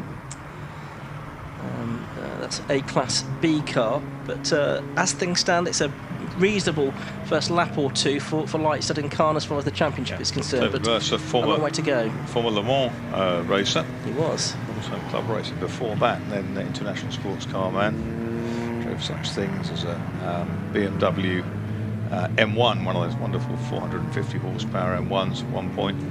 That's a Class B car. But as things stand, it's a reasonable first lap or two for Lightstead and Khan as far as the championship is concerned. David but Mercer, a long way to go. Former Le Mans racer. He was. Also club racing before that, and then the international sports car man. Drove such things as a BMW M1, one of those wonderful 450 horsepower M1s at one point.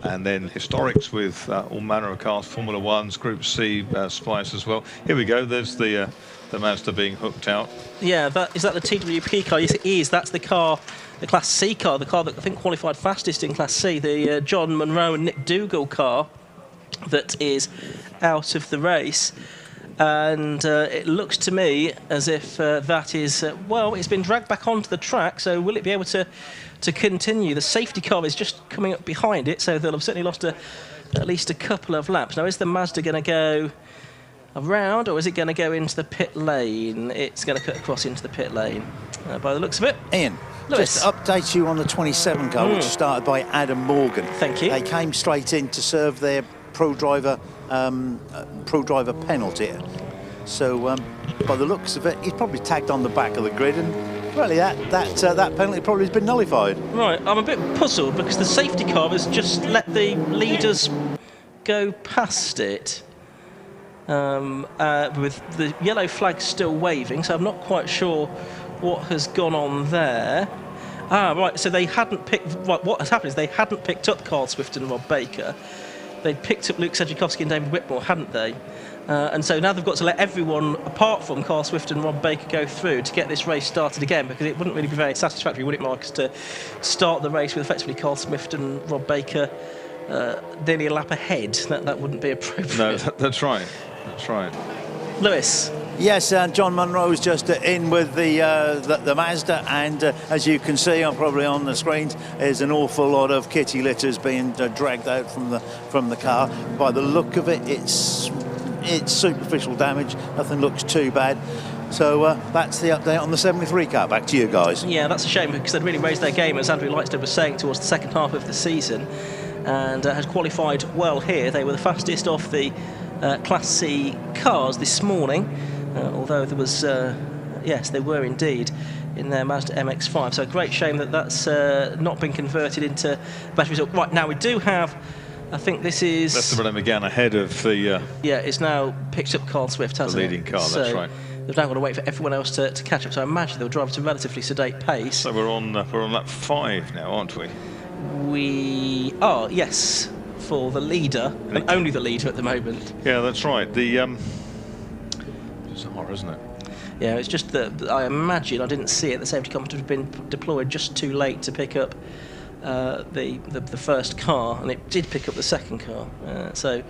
And then historics with all manner of cars, Formula Ones, Group C, Spice as well. Here we go, there's the Mazda being hooked out. Yeah, is that the TWP car? Yes, it is. That's the car, the Class C car, the car that I think qualified fastest in Class C, the John Munro and Nick Dougal car that is out of the race. And it looks to me as if that is, well, it's been dragged back onto the track, so will it be able to continue? The safety car is just coming up behind it, so they'll have certainly lost at least a couple of laps. Now, is the Mazda going to go around, or is it going to go into the pit lane? It's going to cut across into the pit lane, by the looks of it. Ian, Lewis. just to update you on the 27 car, which started by Adam Morgan. Thank you. They came straight in to serve their pro driver penalty. So by the looks of it, he's probably tagged on the back of the grid, and really that penalty probably has been nullified. Right, I'm a bit puzzled because the safety car has just let the leaders go past it. With the yellow flag still waving, so I'm not quite sure what has gone on there. Right, so they hadn't picked... Right, what has happened is they hadn't picked up Carl Swift and Rob Baker. They'd picked up Luke Sedgwickowski and David Whitmore, hadn't they? And so now they've got to let everyone, apart from Carl Swift and Rob Baker, go through to get this race started again, because it wouldn't really be very satisfactory, would it, Marcus, to start the race with effectively Carl Swift and Rob Baker nearly a lap ahead. That wouldn't be appropriate. No, that's right. That's right. Lewis. Yes, John Munro's just in with the Mazda, and as you can see, probably on the screens, there's an awful lot of kitty litters being dragged out from the car. By the look of it, it's superficial damage. Nothing looks too bad. So that's the update on the 73 car. Back to you guys. Yeah, that's a shame because they'd really raised their game, as Andrew Lightstone was saying, towards the second half of the season, and had qualified well here. They were the fastest off the Class C cars this morning. Although there was, yes, they were indeed in their Mazda MX-5. So a great shame that that's not been converted into better result. Right, now we do have, I think this is... That's the Renault Megane ahead of the... yeah, it's now picked up Carl Swift, hasn't it? The leading car, so that's right. They've now got to wait for everyone else to catch up. So I imagine they'll drive at a relatively sedate pace. So we're on lap 5 now, aren't we? We are, yes, for the leader, and only the leader at the moment. Yeah, that's right. The... bizarre, isn't it? Yeah, it's just that I imagine, I didn't see it, the safety car would have been deployed just too late to pick up the first car, and it did pick up the second car. So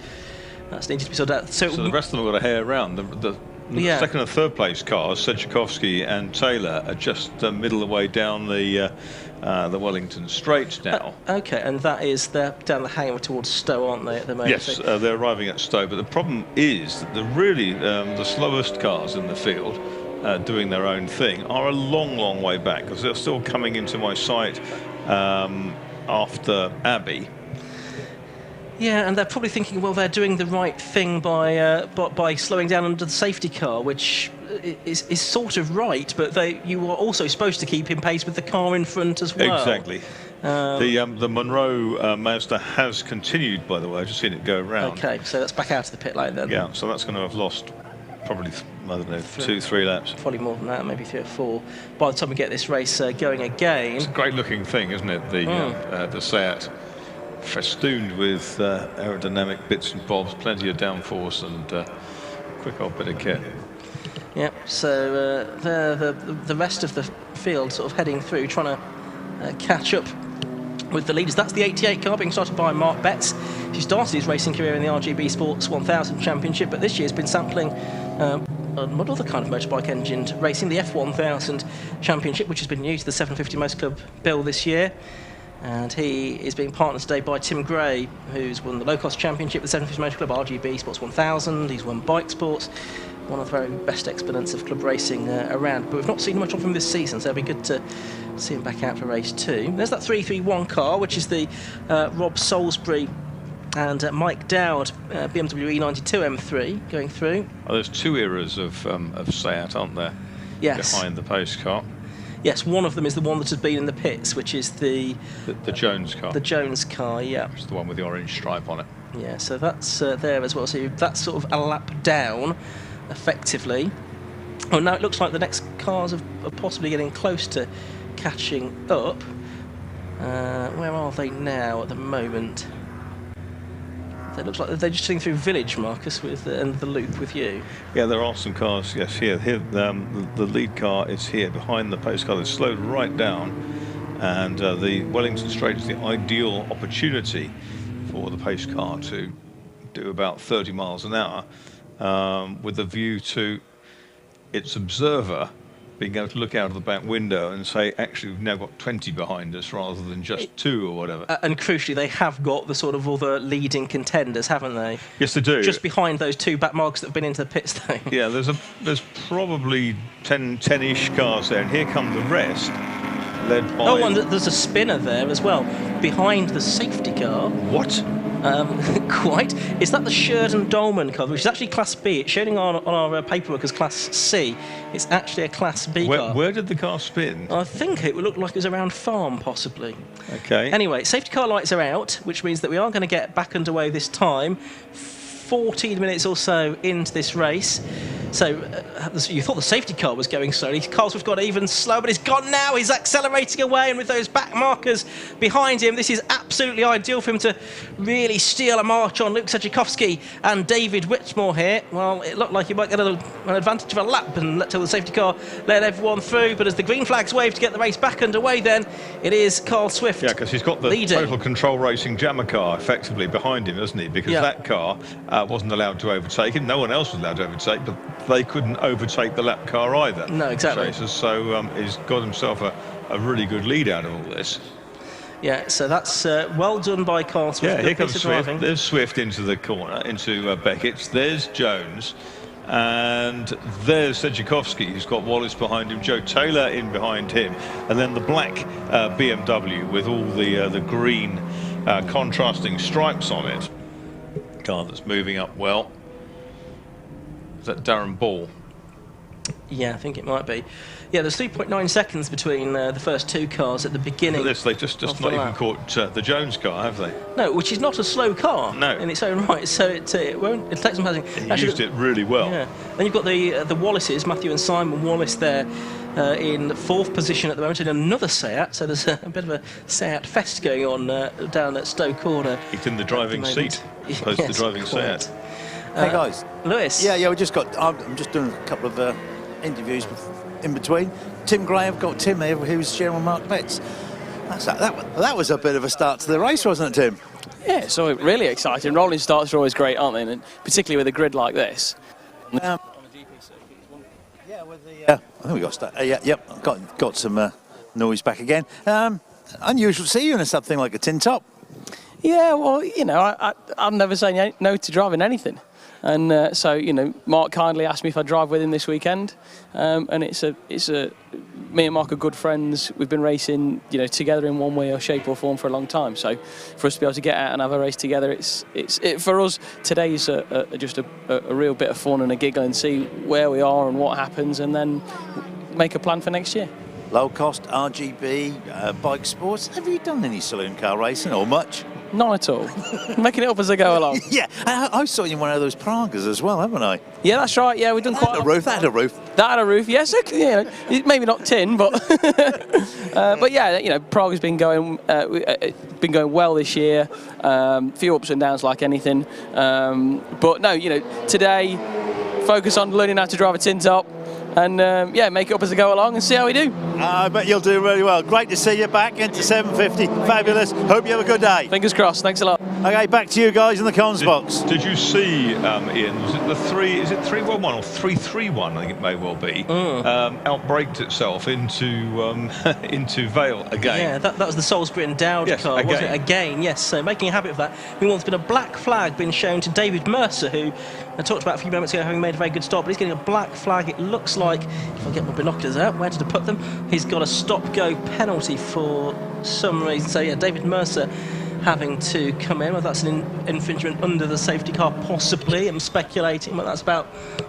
that's needed to be sorted out. So the rest of them have got a hair around. The second and third place cars, Sedgwickowski and Taylor, are just middle of the way down the Wellington Straight now. Okay, and that is they're down the hangover towards Stowe, aren't they, at the moment? Yes, they're arriving at Stowe, but the problem is that the slowest cars in the field doing their own thing are a long way back, because they're still coming into my sight after Abbey. Yeah, and they're probably thinking, well, they're doing the right thing by slowing down under the safety car, which is sort of right, but you are also supposed to keep in pace with the car in front as well. Exactly. The Munro Mazda has continued, by the way. I've just seen it go around. Okay, so that's back out of the pit lane then. Yeah, so that's going to have lost probably, I don't know, 2-3 laps. Probably more than that, maybe 3 or 4. By the time we get this race going again. It's a great looking thing, isn't it? The Seat, festooned with aerodynamic bits and bobs, plenty of downforce, and quick old bit of kit. Yep, so the rest of the field sort of heading through, trying to catch up with the leaders. That's the 88 car being started by Mark Betts. He started his racing career in the RGB Sports 1000 Championship, but this year has been sampling what other kind of motorbike engined racing, the F1000 Championship, which has been new to the 750 Motor Club bill this year. And he is being partnered today by Tim Gray, who's won the low-cost championship with the 750 Motor Club, RGB Sports 1000. He's won Bike Sports, one of the very best exponents of club racing around. But we've not seen much of him this season, so it'll be good to see him back out for race 2. There's that 331 car, which is the Rob Salisbury and Mike Dowd BMW E92 M3 going through. Oh, there's 2 eras of Seat, aren't there? Yes. Behind the pace car. Yes, one of them is the one that has been in the pits, which is the Jones car. The Jones car, yeah. It's the one with the orange stripe on it. Yeah, so that's there as well. So that's sort of a lap down, effectively. Oh, now it looks like the next cars are possibly getting close to catching up. Where are they now at the moment? It looks like they're just sitting through Village, Marcus, and the loop with you. Yeah, there are some cars, yes, here. The lead car is here, behind the pace car. They've slowed right down, and the Wellington Straight is the ideal opportunity for the pace car to do about 30 miles an hour, with a view to its observer being able to look out of the back window and say, actually, we've now got 20 behind us rather than just 2 or whatever. And crucially, they have got the sort of other leading contenders, haven't they? Yes, they do. Just behind those 2 back marks that have been into the pits, though. Yeah, there's probably 10-ish cars there, and here come the rest, led by... Oh, and there's a spinner there as well, behind the safety car. What? Quite. Is that the Sheridan Dolman car, which is actually Class B? It's showing on our paperwork as Class C. It's actually a Class B car. Where did the car spin? I think it would look like it was around Farm, possibly. Okay. Anyway, safety car lights are out, which means that we are going to get back underway this time. 14 minutes or so into this race. So you thought the safety car was going slowly. Carlsworth's got even slower, but it's gone now. He's accelerating away, and with those back markers behind him, this is absolutely ideal for him to really steal a march on Luke Sedgwickowski and David Whitmore here. Well, it looked like he might get an advantage of a lap and let the safety car let everyone through, but as the green flags wave to get the race back underway, then it is Carl Swift. Yeah, because he's got the leading. Total Control Racing Jammer car effectively behind him, hasn't he? Because that car wasn't allowed to overtake him. No one else was allowed to overtake, but they couldn't overtake the lap car either. No, exactly. So he's got himself a really good lead out of all this. Yeah, so that's well done by Carl Swift. Yeah, here comes Swift. There's Swift into the corner, into Beckett's. There's Jones. And there's Sedzukovsky, who's got Wallace behind him, Joe Taylor in behind him, and then the black BMW with all the green contrasting stripes on it. Car that's moving up well. Is that Darren Ball? Yeah, I think it might be. Yeah, there's 3.9 seconds between the first two cars at the beginning. Look at this, they've just not even caught the Jones car, have they? No, which is not a slow car in its own right, so it won't. It takes some passing. He used it really well. Yeah. Then you've got the Wallaces, Matthew and Simon Wallace there in fourth position at the moment in another Seat. So there's a bit of a Seat fest going on down at Stowe Corner. He's in the driving seat, as opposed to the driving Seat. Hey guys, Lewis. Yeah, we just got. I'm just doing a couple of interviews in between. Tim Gray, I've got Tim here, who's sharing Mark Betts. That was a bit of a start to the race, wasn't it, Tim? Yeah, so really exciting. Rolling starts are always great, aren't they? And particularly with a grid like this. Yeah, with the. I think we got got some noise back again. Unusual to see you in something like a tin top. Yeah, well, you know, I'd never say no to driving anything. And so, you know, Mark kindly asked me if I'd drive with him this weekend, and me and Mark are good friends. We've been racing, you know, together in one way or shape or form for a long time. So, for us to be able to get out and have a race together, it's for us today is just a real bit of fun and a giggle and see where we are and what happens, and then make a plan for next year. Low cost RGB bike sports. Have you done any saloon car racing or much? Not at all. Making it up as I go along. Yeah, I saw you in one of those Pragas as well, haven't I? Yeah, that's right. Yeah, we've done quite a roof. That had a roof. That had a roof. Yes, yeah, maybe not tin, but but yeah, you know, Prague's been going well this year. Few ups and downs like anything, but no, you know, today focus on learning how to drive a tin top. And yeah, make it up as I go along and see how we do. I bet you'll do really well. Great to see you back into 750. Fabulous. Hope you have a good day. Fingers crossed. Thanks a lot. Okay, back to you guys in the comms box. Did you see, Ian, was it the 311 or 331, I think it may well be, outbraked itself into Vale again? Yeah, that was the Salisbury and Dowd car, wasn't it? Again, yes. So making a habit of that. Meanwhile, there's been a black flag being shown to David Mercer, who I talked about a few moments ago, having made a very good start, but he's getting a black flag. It looks like, if I get my binoculars out, where did I put them? He's got a stop-go penalty for some reason. So yeah, David Mercer having to come in. Well, that's an infringement under the safety car, possibly. I'm speculating, but that's about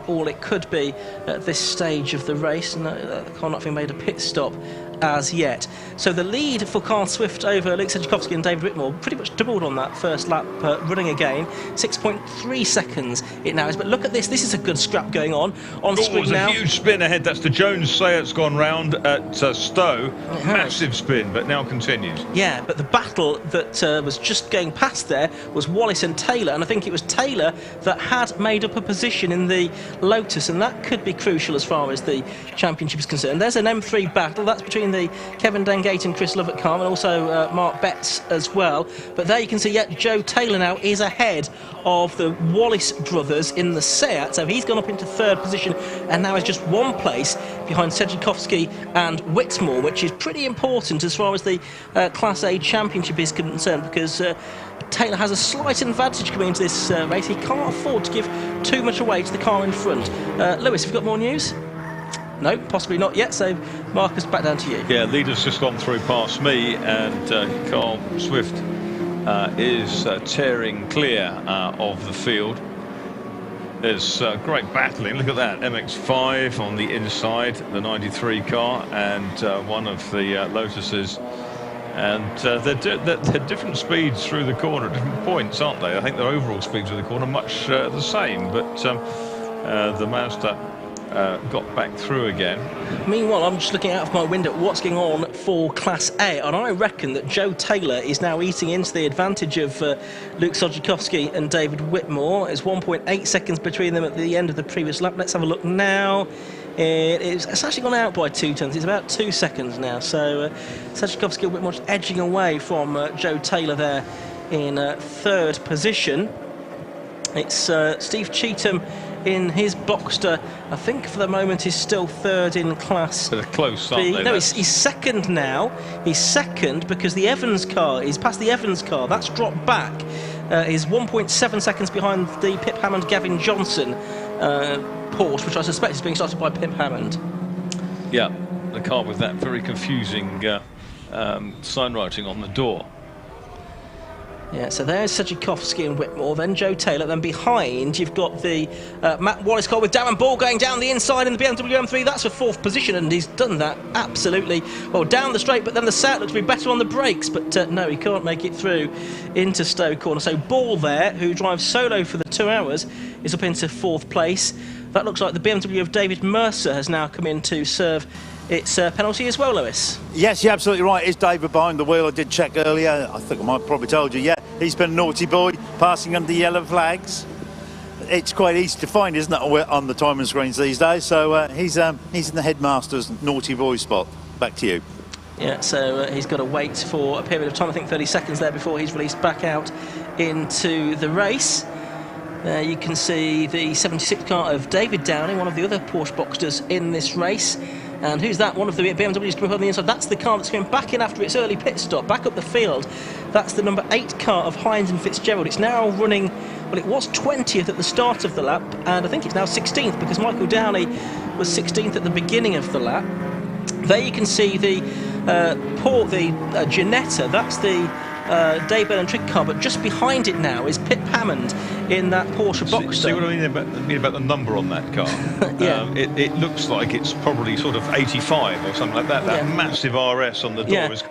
all it could be at this stage of the race. And the car not having made a pit stop as yet. So the lead for Carl Swift over Luke Sedzukovsky and David Whitmore pretty much doubled on that first lap running again. 6.3 seconds it now is. But look at this. This is a good scrap going on screen now. A huge spin ahead. That's the Jones Seat's gone round at Stowe. Massive spin, but now continues. Yeah, but the battle that was just going past there was Wallace and Taylor, and I think it was Taylor that had made up a position in the Lotus, and that could be crucial as far as the championship is concerned. There's an M3 battle. That's between the Kevin Dengate and Chris Lovett car, and also Mark Betts as well. But there you can see, Joe Taylor now is ahead of the Wallace brothers in the Seat, so he's gone up into third position and now is just one place behind Sedzukovsky and Whitmore, which is pretty important as far as the Class A championship is concerned, because Taylor has a slight advantage coming into this race. He can't afford to give too much away to the car in front. Lewis, have you got more news? No, possibly not yet, so Marcus, back down to you. Yeah, leader's just gone through past me, and Carl Swift is tearing clear of the field. There's great battling. Look at that, MX-5 on the inside, the 93 car, and one of the Lotuses. And they're different speeds through the corner at different points, aren't they? I think their overall speeds through the corner are much the same, but the Mazda got back through again. Meanwhile, I'm just looking out of my window at what's going on for Class A, and I reckon that Joe Taylor is now eating into the advantage of Luke Sedzukovsky and David Whitmore. There's 1.8 seconds between them at the end of the previous lap. Let's have a look now. It's actually gone out by 2 tenths. It's about 2 seconds now. So Sedzukovsky and Whitmore just edging away from Joe Taylor there in third position. It's Steve Cheetham in his Boxster. I think for the moment he's still third in Class They're close, aren't B. they? No, he's second now. He's second because the Evans car, he's past the Evans car. That's dropped back. He's 1.7 seconds behind the Pip Hammond Gavin Johnson Porsche, which I suspect is being started by Pip Hammond. Yeah, the car with that very confusing sign writing on the door. Yeah, so there's Sejikowski and Whitmore, then Joe Taylor, then behind you've got the Matt Wallace car with Darren Ball going down the inside in the BMW M3. That's for 4th position, and he's done that absolutely well down the straight, but then the set looks to be better on the brakes, but no, he can't make it through into Stowe Corner. So Ball there, who drives solo for the 2 hours, is up into 4th place. That looks like the BMW of David Mercer has now come in to serve its penalty as well, Lewis. Yes, you're absolutely right. It's David behind the wheel. I did check earlier. I think I might have probably told you. Yeah, he's been a naughty boy, passing under yellow flags. It's quite easy to find, isn't it, on the timing screens these days? So he's in the headmaster's naughty boy spot. Back to you. Yeah, so he's got to wait for a period of time, I think 30 seconds there, before he's released back out into the race. There you can see the 76 car of David Downing, one of the other Porsche Boxsters in this race. And who's that? One of the BMW's group on the inside. That's the car that's going back in after its early pit stop, back up the field. That's the number 8 car of Hines and Fitzgerald. It's now running, well, it was 20th at the start of the lap, and I think it's now 16th because Michael Downey was 16th at the beginning of the lap. There you can see the Ginetta. That's the Dave Bell and Trick car, but just behind it now is Pip Hammond in that Porsche Boxster. See what I mean about the number on that car? Yeah. It looks like it's probably sort of 85 or something like that. That massive RS on the door is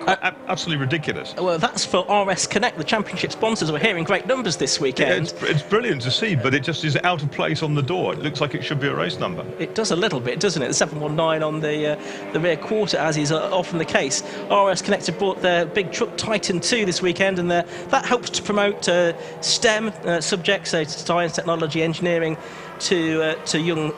absolutely ridiculous. Well, that's for RS Connect, the championship sponsors. We're hearing great numbers this weekend. Yeah, it's brilliant to see, but it just is out of place on the door. It looks like it should be a race number. It does a little bit, doesn't it? The 719 on the rear quarter, as is often the case. RS Connect have brought their big truck Titan 2 this weekend, and that helps to promote STEM subjects, so science, technology, engineering, to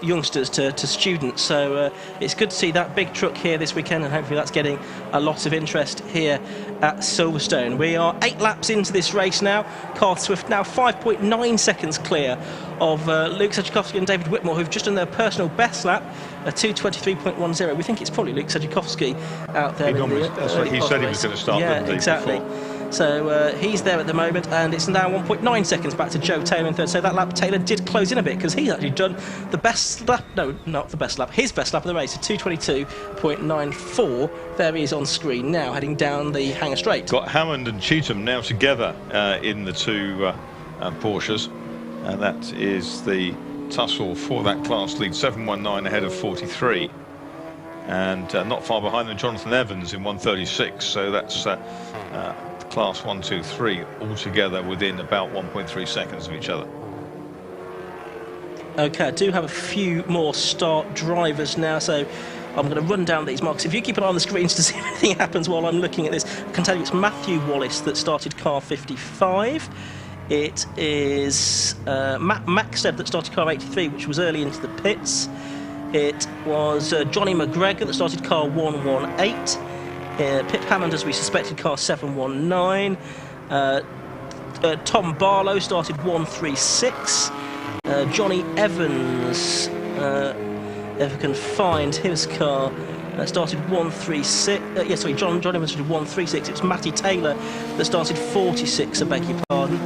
youngsters, to students. So it's good to see that big truck here this weekend, and hopefully that's getting a lot of interest here at Silverstone. We are 8 laps into this race now. Carl Swift now 5.9 seconds clear of Luke Sejikowski and David Whitmore, who've just done their personal best lap, a 2:23.10. We think it's probably Luke Sejikowski out there. That's what he said he was going to start. Yeah, exactly. Before. So he's there at the moment, and it's now 1.9 seconds back to Joe Taylor in third. So that lap, Taylor did close in a bit because he's actually done the best lap. No, not the best lap. His best lap of the race, a 2:22.94. There he is on screen now, heading down the Hangar Straight. Got Hammond and Cheetham now together in the two Porsches, and that is the tussle for that class lead. 719 ahead of 43. And not far behind them, Jonathan Evans in 136. So that's class 1, 2, 3 all together within about 1.3 seconds of each other. Okay, I do have a few more start drivers now, so I'm going to run down these marks. If you keep an eye on the screens to see if anything happens while I'm looking at this, I can tell you it's Matthew Wallace that started car 55. It is Matt Maxted that started car 83, which was early into the pits. It was Johnny McGregor that started car 118. Pip Hammond, as we suspected, car 719. Tom Barlow started 136. Johnny Evans, if I can find his car, started 136. John Evans started 136. It's Matty Taylor that started 46, I beg your pardon.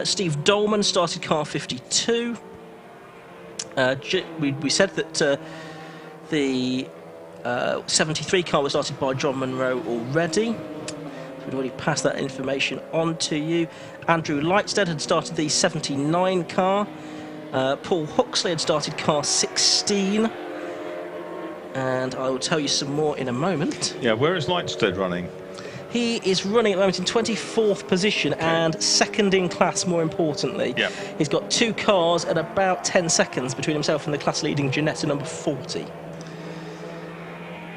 Steve Dolman started car 52. We said that the 73 car was started by John Munro already. So we'd already passed that information on to you. Andrew Lightstead had started the 79 car. Paul Huxley had started car 16. And I will tell you some more in a moment. Yeah, where is Lightstead running? He is running at the moment in 24th position and second in class, more importantly. Yeah. He's got 2 cars at about 10 seconds between himself and the class-leading Ginetta number 40.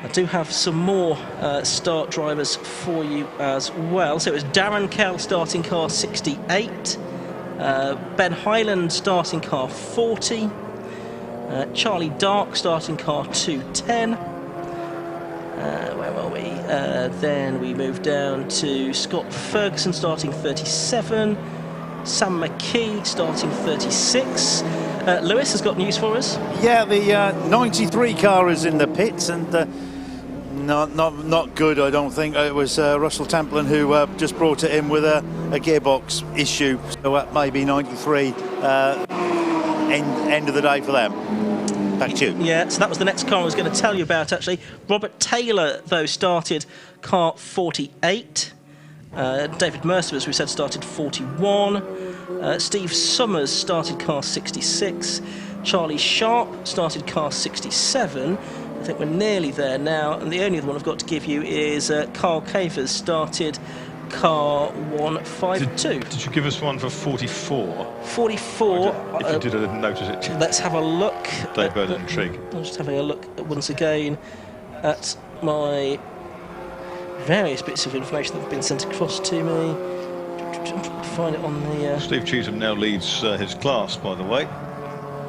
I do have some more start drivers for you as well. So it was Darren Kell starting car 68, Ben Hyland starting car 40, Charlie Dark starting car 210. Where were we? Then we moved down to Scott Ferguson starting 37, Sam McKee starting 36. Lewis has got news for us. Yeah, the 93 car is in the pits, and not good, I don't think. It was Russell Templin who just brought it in with a gearbox issue, so that may be 93 end of the day for them. Back to you. Yeah, so that was the next car I was going to tell you about, actually. Robert Taylor, though, started car 48. David Mercer, as we said, started 41. Steve Summers started car 66. Charlie Sharp started car 67. I think we're nearly there now. And the only other one I've got to give you is Carl Cavers started car 152. Did you give us one for 44? 44. If you did, I didn't notice it. Let's have a look. Dave Bernard and Trig. I'm just having a look once again at my various bits of information that have been sent across to me. Find it on the... Steve Cheetham now leads his class, by the way.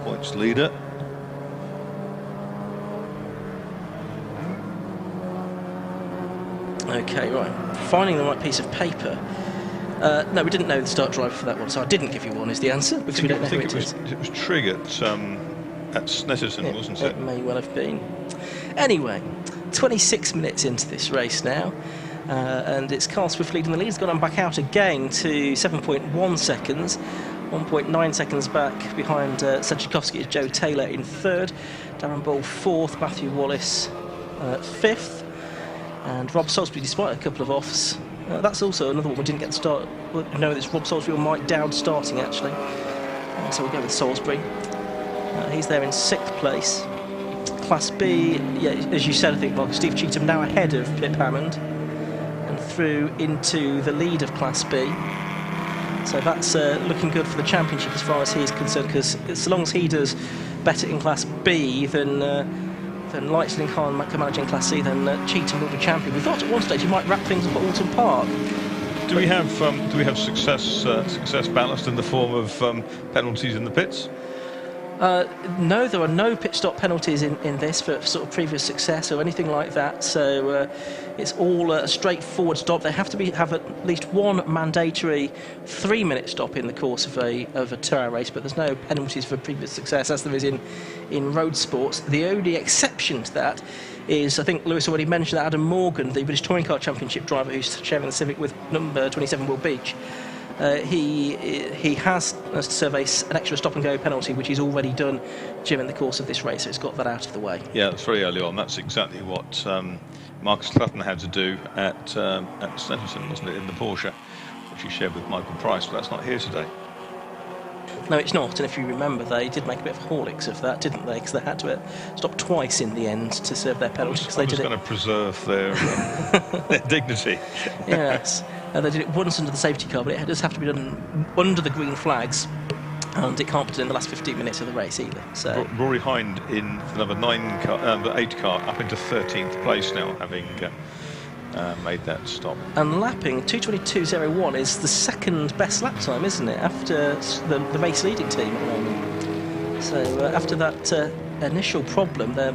Points leader. Okay, right. Finding the right piece of paper. No, we didn't know the start driver for that one, so I didn't give you one, is the answer, because we don't know who it is. It was Trig at Snetterton, wasn't it? It may well have been. Anyway, 26 minutes into this race now, and it's Carl Swift leading the lead. He's gone on back out again to 7.1 seconds, 1.9 seconds back behind Sedgwickowski is Joe Taylor in third, Darren Ball fourth, Matthew Wallace fifth, and Rob Salisbury, despite a couple of offs. That's also another one we didn't get to start. No, it's Rob Salisbury or Mike Dowd starting, actually. So we'll go with Salisbury. He's there in sixth place. Class B, yeah, as you said, I think, Mark, Steve Cheetham now ahead of Pip Hammond and through into the lead of Class B. So that's looking good for the championship as far as he's concerned, because so long as he does better in Class B than Lightning Khan managing Class C, then Cheetham will be champion. We thought at one stage he might wrap things up at Alton Park. Do we have success balanced in the form of penalties in the pits? No, there are no pit stop penalties in this for sort of previous success or anything like that. So it's all a straightforward stop. They have to have at least one mandatory 3-minute stop in the course of a 2-hour race, but there's no penalties for previous success as there is in road sports. The only exception to that is, I think Lewis already mentioned that Adam Morgan, the British Touring Car Championship driver who's sharing the Civic with number 27 Will Beach. He has to serve an extra stop-and-go penalty, which he's already done during the course of this race, so he's got that out of the way. Yeah, that's very early on. That's exactly what Marcus Clutton had to do at Snetterton, wasn't it, in the Porsche, which he shared with Michael Price, but that's not here today. No, it's not, and if you remember, they did make a bit of a Horlicks of that, didn't they? Because they had to stop twice in the end to serve their penalty. I was going to preserve their dignity. Yes. They did it once under the safety car, but it does have to be done under the green flags, and it can't be done in the last 15 minutes of the race either. So Rory Hind in the number 8 car up into 13th place now, having made that stop. And lapping 2:22.01 is the second best lap time, isn't it, after the race leading team at the moment. So after that initial problem, they're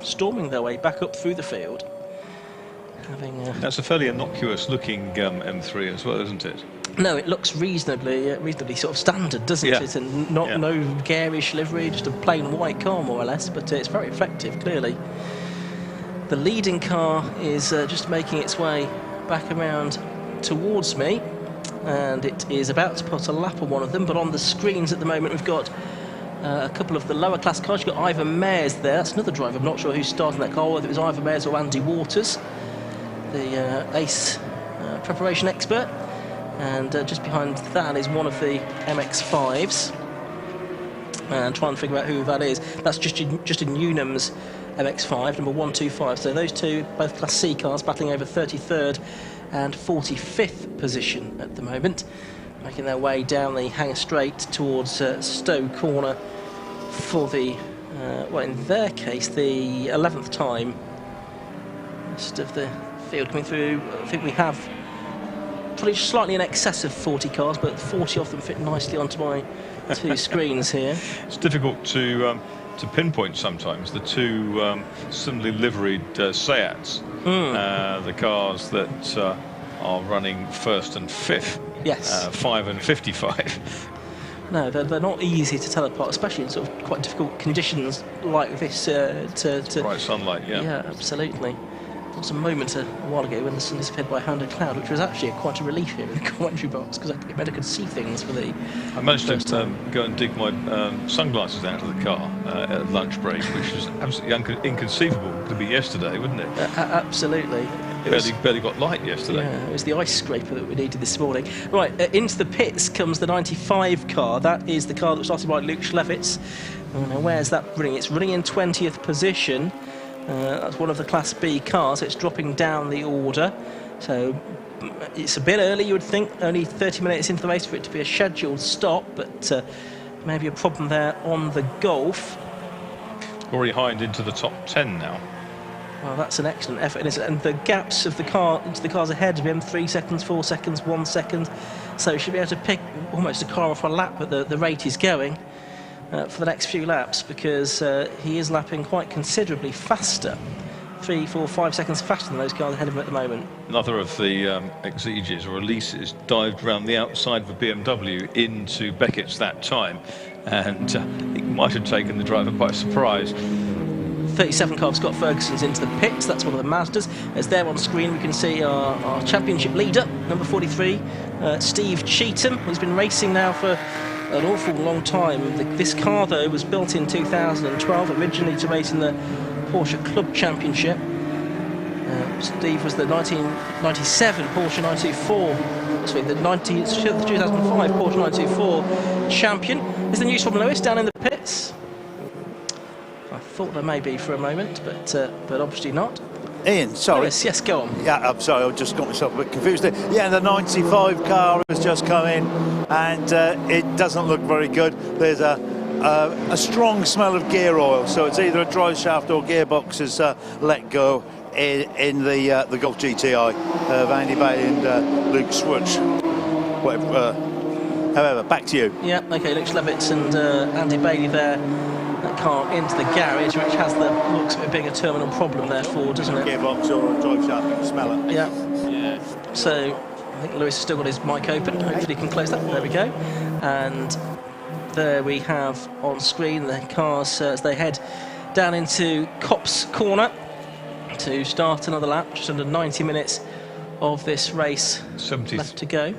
storming their way back up through the field. That's a fairly innocuous looking M3 as well, isn't it? No, it looks reasonably sort of standard, doesn't it? And no garish livery, just a plain white car more or less, but it's very effective, clearly. The leading car is just making its way back around towards me, and it is about to put a lap on one of them, but on the screens at the moment we've got a couple of the lower class cars. You've got Ivor Mayers there, that's another driver, I'm not sure who's starting that car, whether it was Ivor Mayers or Andy Waters, the ace preparation expert, and just behind that is one of the MX-5s, and trying to figure out who that is. That's Justin Newnham's MX-5, number 125. So those two, both Class C cars, battling over 33rd and 45th position at the moment, making their way down the Hanger Straight towards Stowe Corner for the, well, in their case, the 11th time. Most of the field coming through. I think we have probably slightly in excess of 40 cars, but 40 of them fit nicely onto my two screens here. It's difficult to pinpoint sometimes the two similarly liveried Seats, the cars that are running first and fifth. Yes. 5 and 55. No, they're not easy to tell apart, especially in sort of quite difficult conditions like this. Bright sunlight, yeah. Yeah, absolutely. There was a moment a while ago when the sun disappeared behind a cloud, which was actually quite a relief here in the commentary box, because it meant I could see things for the. I managed to go and dig my sunglasses out of the car at lunch break, which was absolutely inconceivable to be yesterday, wouldn't it? Absolutely. Barely got light yesterday. Yeah, it was the ice scraper that we needed this morning. Right, into the pits comes the 95 car. That is the car that was started by Luke Schlevitz. Now, where's that running? It's running in 20th position. That's one of the Class B cars. So it's dropping down the order. So it's a bit early, you would think. Only 30 minutes into the race for it to be a scheduled stop, but maybe a problem there on the Golf. Already Hind into the top 10 now. Well, that's an excellent effort, isn't it? And the gaps of the car into the cars ahead of him, 3 seconds, 4 seconds, 1 second. So he should be able to pick almost a car off a lap at the rate he's going for the next few laps, because he is lapping quite considerably faster. 3, 4, 5 seconds faster than those cars ahead of him at the moment. Another of the Exiges or Elises dived around the outside of a BMW into Beckett's that time, and it might have taken the driver by surprise. 37 car of Scott Ferguson's into the pits. That's one of the Mazdas. As there on screen, we can see our championship leader, number 43, Steve Cheetham, who's been racing now for an awful long time. This car, though, was built in 2012, originally to race in the Porsche Club Championship. Steve was the 1997 Porsche 924, sorry, the 2005 Porsche 924 champion. Is the news from Lewis down in the pits? I thought there may be for a moment, but obviously not. Ian, sorry. Yes, go on. Yeah, I'm sorry, I just got myself a bit confused there. Yeah, the 95 car has just come in, and it doesn't look very good. There's a strong smell of gear oil, so it's either a drive shaft or gearbox has let go in the Golf GTI of Andy Bailey and Luke Switch. However, back to you. Yeah, OK, Luke Schlevitz and Andy Bailey there. That car into the garage, which has the looks of it being a terminal problem there for, doesn't it? Gearbox or a drive shaft, you can smell it. Yeah. So I think Lewis has still got his mic open. Hopefully he can close that. There we go. And there we have on screen the cars as they head down into Copse Corner to start another lap. Just under 90 minutes of this race left to go.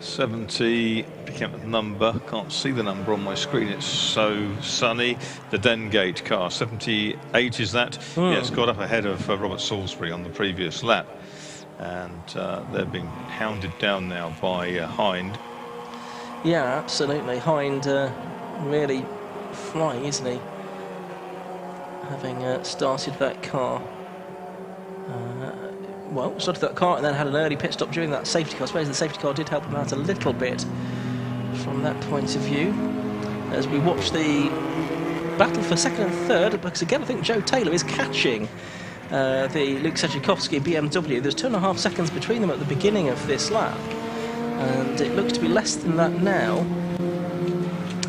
70 became the number. Can't see the number on my screen, it's so sunny. The Dengate car, 78 is that? Yeah, it's got up ahead of Robert Salisbury on the previous lap, and they're being hounded down now by Hind. Yeah, absolutely. Hind really flying, isn't he? Having started that car. Well, started that car and then had an early pit stop during that safety car. I suppose the safety car did help him out a little bit from that point of view. As we watch the battle for second and third, because again I think Joe Taylor is catching the Luke Sejikowski BMW. There's 2.5 seconds between them at the beginning of this lap, and it looks to be less than that now.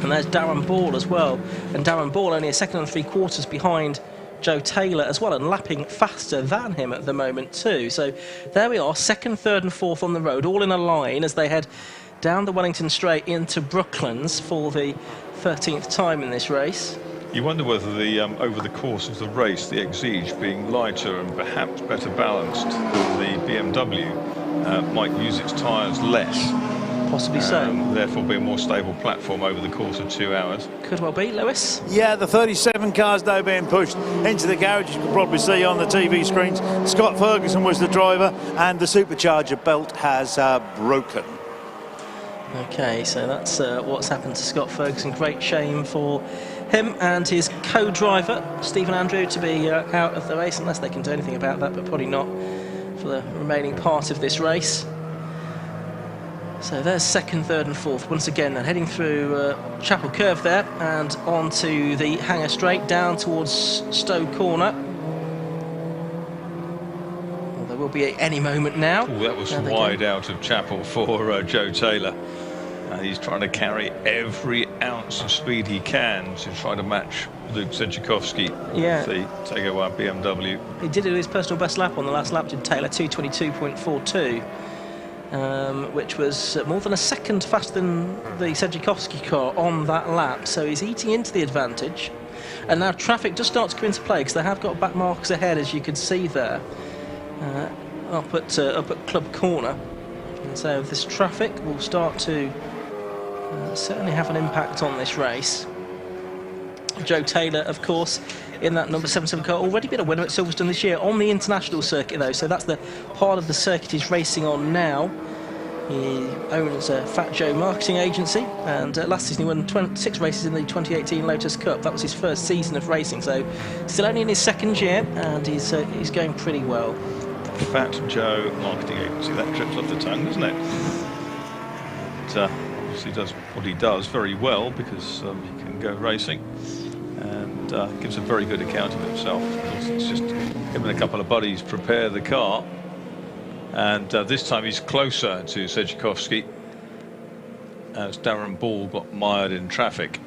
And there's Darren Ball as well, and Darren Ball only 1 3/4 seconds behind Joe Taylor as well, and lapping faster than him at the moment too. So there we are, second, third and fourth on the road, all in a line as they head down the Wellington Straight into Brooklands for the 13th time in this race. You wonder whether the over the course of the race, the Exige being lighter and perhaps better balanced than the BMW might use its tyres less. Possibly so. Therefore be a more stable platform over the course of 2 hours. Could well be, Lewis. Yeah, the 37 cars now being pushed into the garage. You can probably see on the TV screens. Scott Ferguson was the driver, and the supercharger belt has broken. OK, so that's what's happened to Scott Ferguson. Great shame for him and his co-driver, Stephen Andrew, to be out of the race, unless they can do anything about that, but probably not for the remaining part of this race. So there's second, third and fourth. Once again, they're heading through Chapel Curve there and onto the Hanger Straight down towards Stowe Corner. Well, there will be at any moment now. Ooh, that was wide out of Chapel for Joe Taylor. He's trying to carry every ounce of speed he can to try to match Luke Sejikowski, the Jaguar BMW. He did do his personal best lap on the last lap, did Taylor, 2:22.42. which was more than a second faster than the Sedzikowski car on that lap. So he's eating into the advantage. And now traffic just starts to come into play because they have got back markers ahead, as you can see there, up at Club Corner. And so this traffic will start to certainly have an impact on this race. Joe Taylor, of course, in that number 77 car, already been a winner at Silverstone this year on the international circuit, though, so that's the part of the circuit he's racing on now. He owns a Fat Joe marketing agency, and last season he won 26 races in the 2018 Lotus Cup. That was his first season of racing, so still only in his second year, and he's going pretty well. Fat Joe marketing agency, that trips off the tongue, doesn't it? It obviously does what he does very well, because he can go racing, and gives a very good account of himself. It's just him and a couple of buddies prepare the car, and this time he's closer to Sedzikowski as Darren Ball got mired in traffic.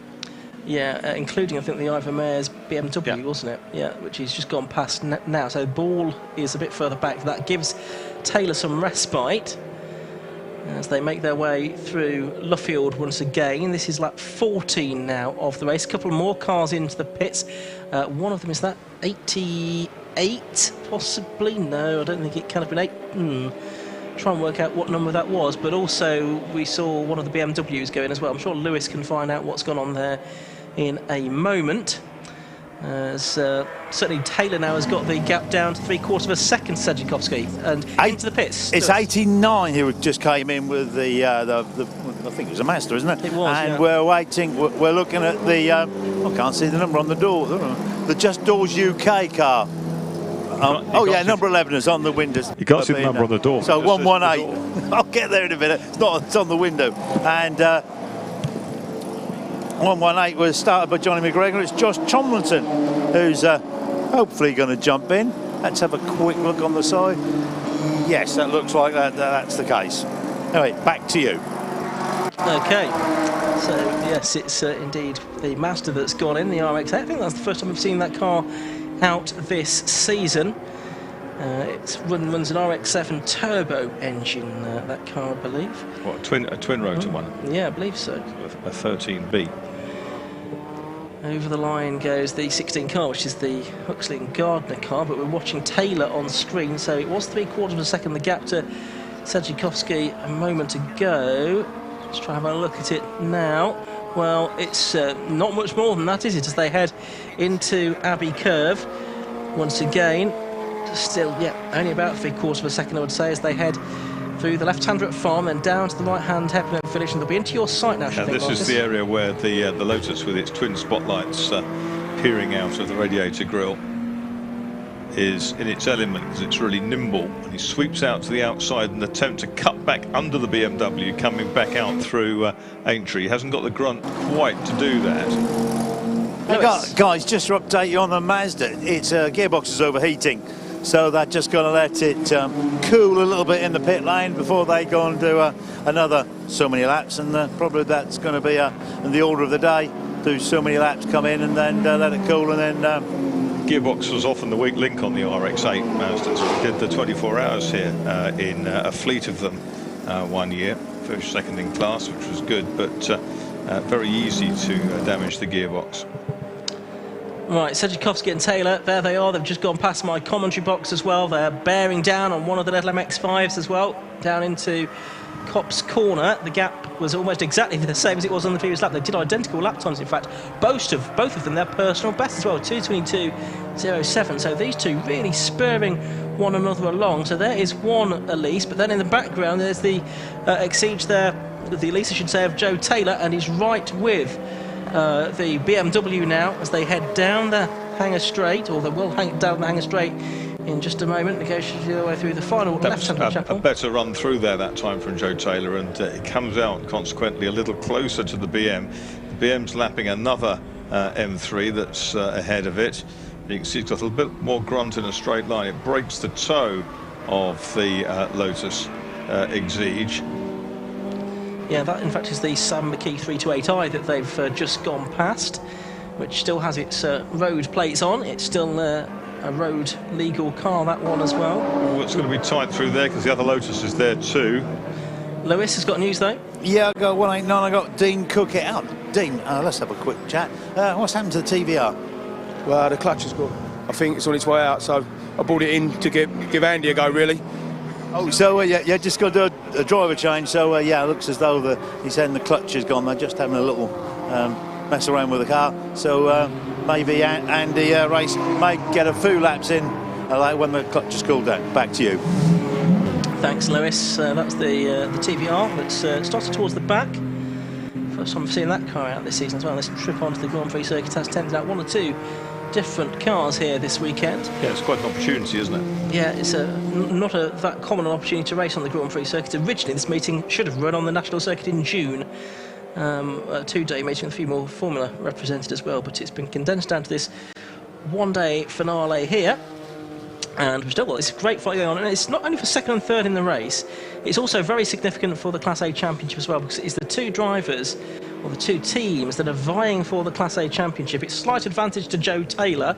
Yeah, including I think the Ivor Mayer's BMW, wasn't it? Yeah, which he's just gone past now. So Ball is a bit further back. That gives Taylor some respite as they make their way through Luffield once again. This is lap 14 now of the race. A couple more cars into the pits. One of them is that 88, possibly? No, I don't think it can have been 8. Try and work out what number that was. But also we saw one of the BMWs go in as well. I'm sure Lewis can find out what's gone on there in a moment. As certainly Taylor now has got the gap down to 3/4 of a second, Sedzikowski, and into the pits. It's 89 who just came in with the I think it was a Mazda, isn't it? It was, and yeah. we're waiting, we're looking at the, I can't see the number on the door, the Just Doors UK car. Number 11 is on the windows. You can't see the number on the door. So 118. I'll get there in a minute. It's on the window. And 118 was started by Johnny McGregor. It's Josh Tomlinson who's hopefully going to jump in. Let's have a quick look on the side. Yes, that looks like that's the case. Anyway, back to you. Okay, so yes, it's indeed the Mazda that's gone in, the RX-8. I think that's the first time we've seen that car out this season. It runs an RX-7 turbo engine, that car, I believe. What, a twin rotor one? Yeah, I believe so. A 13B. Over the line goes the 16 car, which is the Huxley and Gardner car, but we're watching Taylor on screen, so it was 3/4 of a second the gap to Sedzikowski a moment ago. Let's try and have a look at it now. Well, it's not much more than that, is it, as they head into Abbey Curve once again. Still, yeah, only about 3/4 of a second, I would say, as they head through the left-hand at farm and down to the right-hand hairpin finish, and they'll be into your sight now. This is the area where the Lotus, with its twin spotlights peering out of the radiator grille, is in its element, because it's really nimble, and he sweeps out to the outside in an attempt to cut back under the BMW, coming back out through Aintree. He hasn't got the grunt quite to do that. Guys, just to update you on the Mazda, its gearbox is overheating, so they're just going to let it cool a little bit in the pit lane before they go and do another so many laps, and probably that's going to be in the order of the day. Do so many laps, come in, and then let it cool, and then gearbox was often the weak link on the RX-8 Mazdas. We did the 24 hours here in a fleet of them one year, first, second in class, which was good, but very easy to damage the gearbox. Right, Sedzikowski and Taylor, there they are. They've just gone past my commentary box as well. They're bearing down on one of the little MX-5s as well, down into Copse Corner. The gap was almost exactly the same as it was on the previous lap. They did identical lap times, in fact. Both of them their personal best as well, 2:22.07. So these two really spurring one another along. So there is one Elise, but then in the background there's the Exige there, the Elise, I should say, of Joe Taylor, and he's right with the BMW now as they head down the Hanger Straight, or they will hang down the Hanger Straight in just a moment, negotiating their way through the final left-hand chapel. A better run through there that time from Joe Taylor, and it comes out consequently a little closer to the BM. The BM's lapping another M3 that's ahead of it. You can see it's got a little bit more grunt in a straight line. It breaks the toe of the Lotus Exige. Yeah, that in fact is the Sam McKee 328i that they've just gone past, which still has its road plates on. It's still a road legal car, that one as well. Oh, it's going to be tight through there because the other Lotus is there too. Lewis has got news though. Yeah, I got 189. I got Dean Cook it out. Dean, let's have a quick chat. What's happened to the TVR? Well, the clutch has got. I think it's on its way out, so I brought it in to give Andy a go, really. Oh, so yeah, just got to do a driver change. So yeah, it looks as though he's saying the clutch is gone. They're just having a little mess around with the car. So maybe Andy Race may get a few laps in like when the clutch is cooled down. Back to you. Thanks, Lewis. That's the TVR that's started towards the back. First time I've seen that car out this season as well. This trip onto the Grand Prix circuit has tended out 1 or 2 different cars here this weekend. Yeah, it's quite an opportunity, isn't it? Yeah, it's not that common an opportunity to race on the Grand Prix circuit. Originally, this meeting should have run on the national circuit in June. A 2-day meeting with a few more Formula represented as well, but it's been condensed down to this 1-day finale here. And we've still got this great fight going on, and it's not only for second and third in the race, it's also very significant for the Class A Championship as well, because it's the 2 drivers, or the 2 teams, that are vying for the Class A Championship. It's slight advantage to Joe Taylor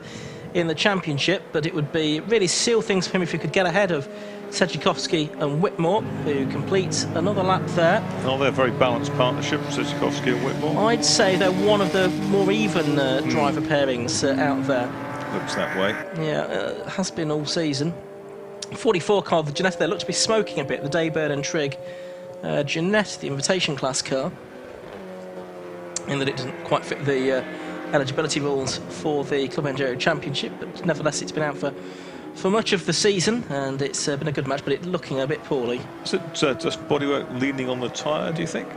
in the Championship, but it would be really seal things for him if he could get ahead of Sedzikowski and Whitmore, who complete another lap there. Oh, they're a very balanced partnership, Sedzikowski and Whitmore. I'd say they're one of the more even driver pairings out there. Looks that way. Yeah, has been all season. 44 car, the Ginetta there, looks to be smoking a bit. The Dayburn and Trigg Ginetta, the invitation class car, in that it doesn't quite fit the eligibility rules for the Club Enduro Championship, but nevertheless it's been out for much of the season, and it's been a good match, but it's looking a bit poorly. Is it just bodywork leaning on the tyre, do you think?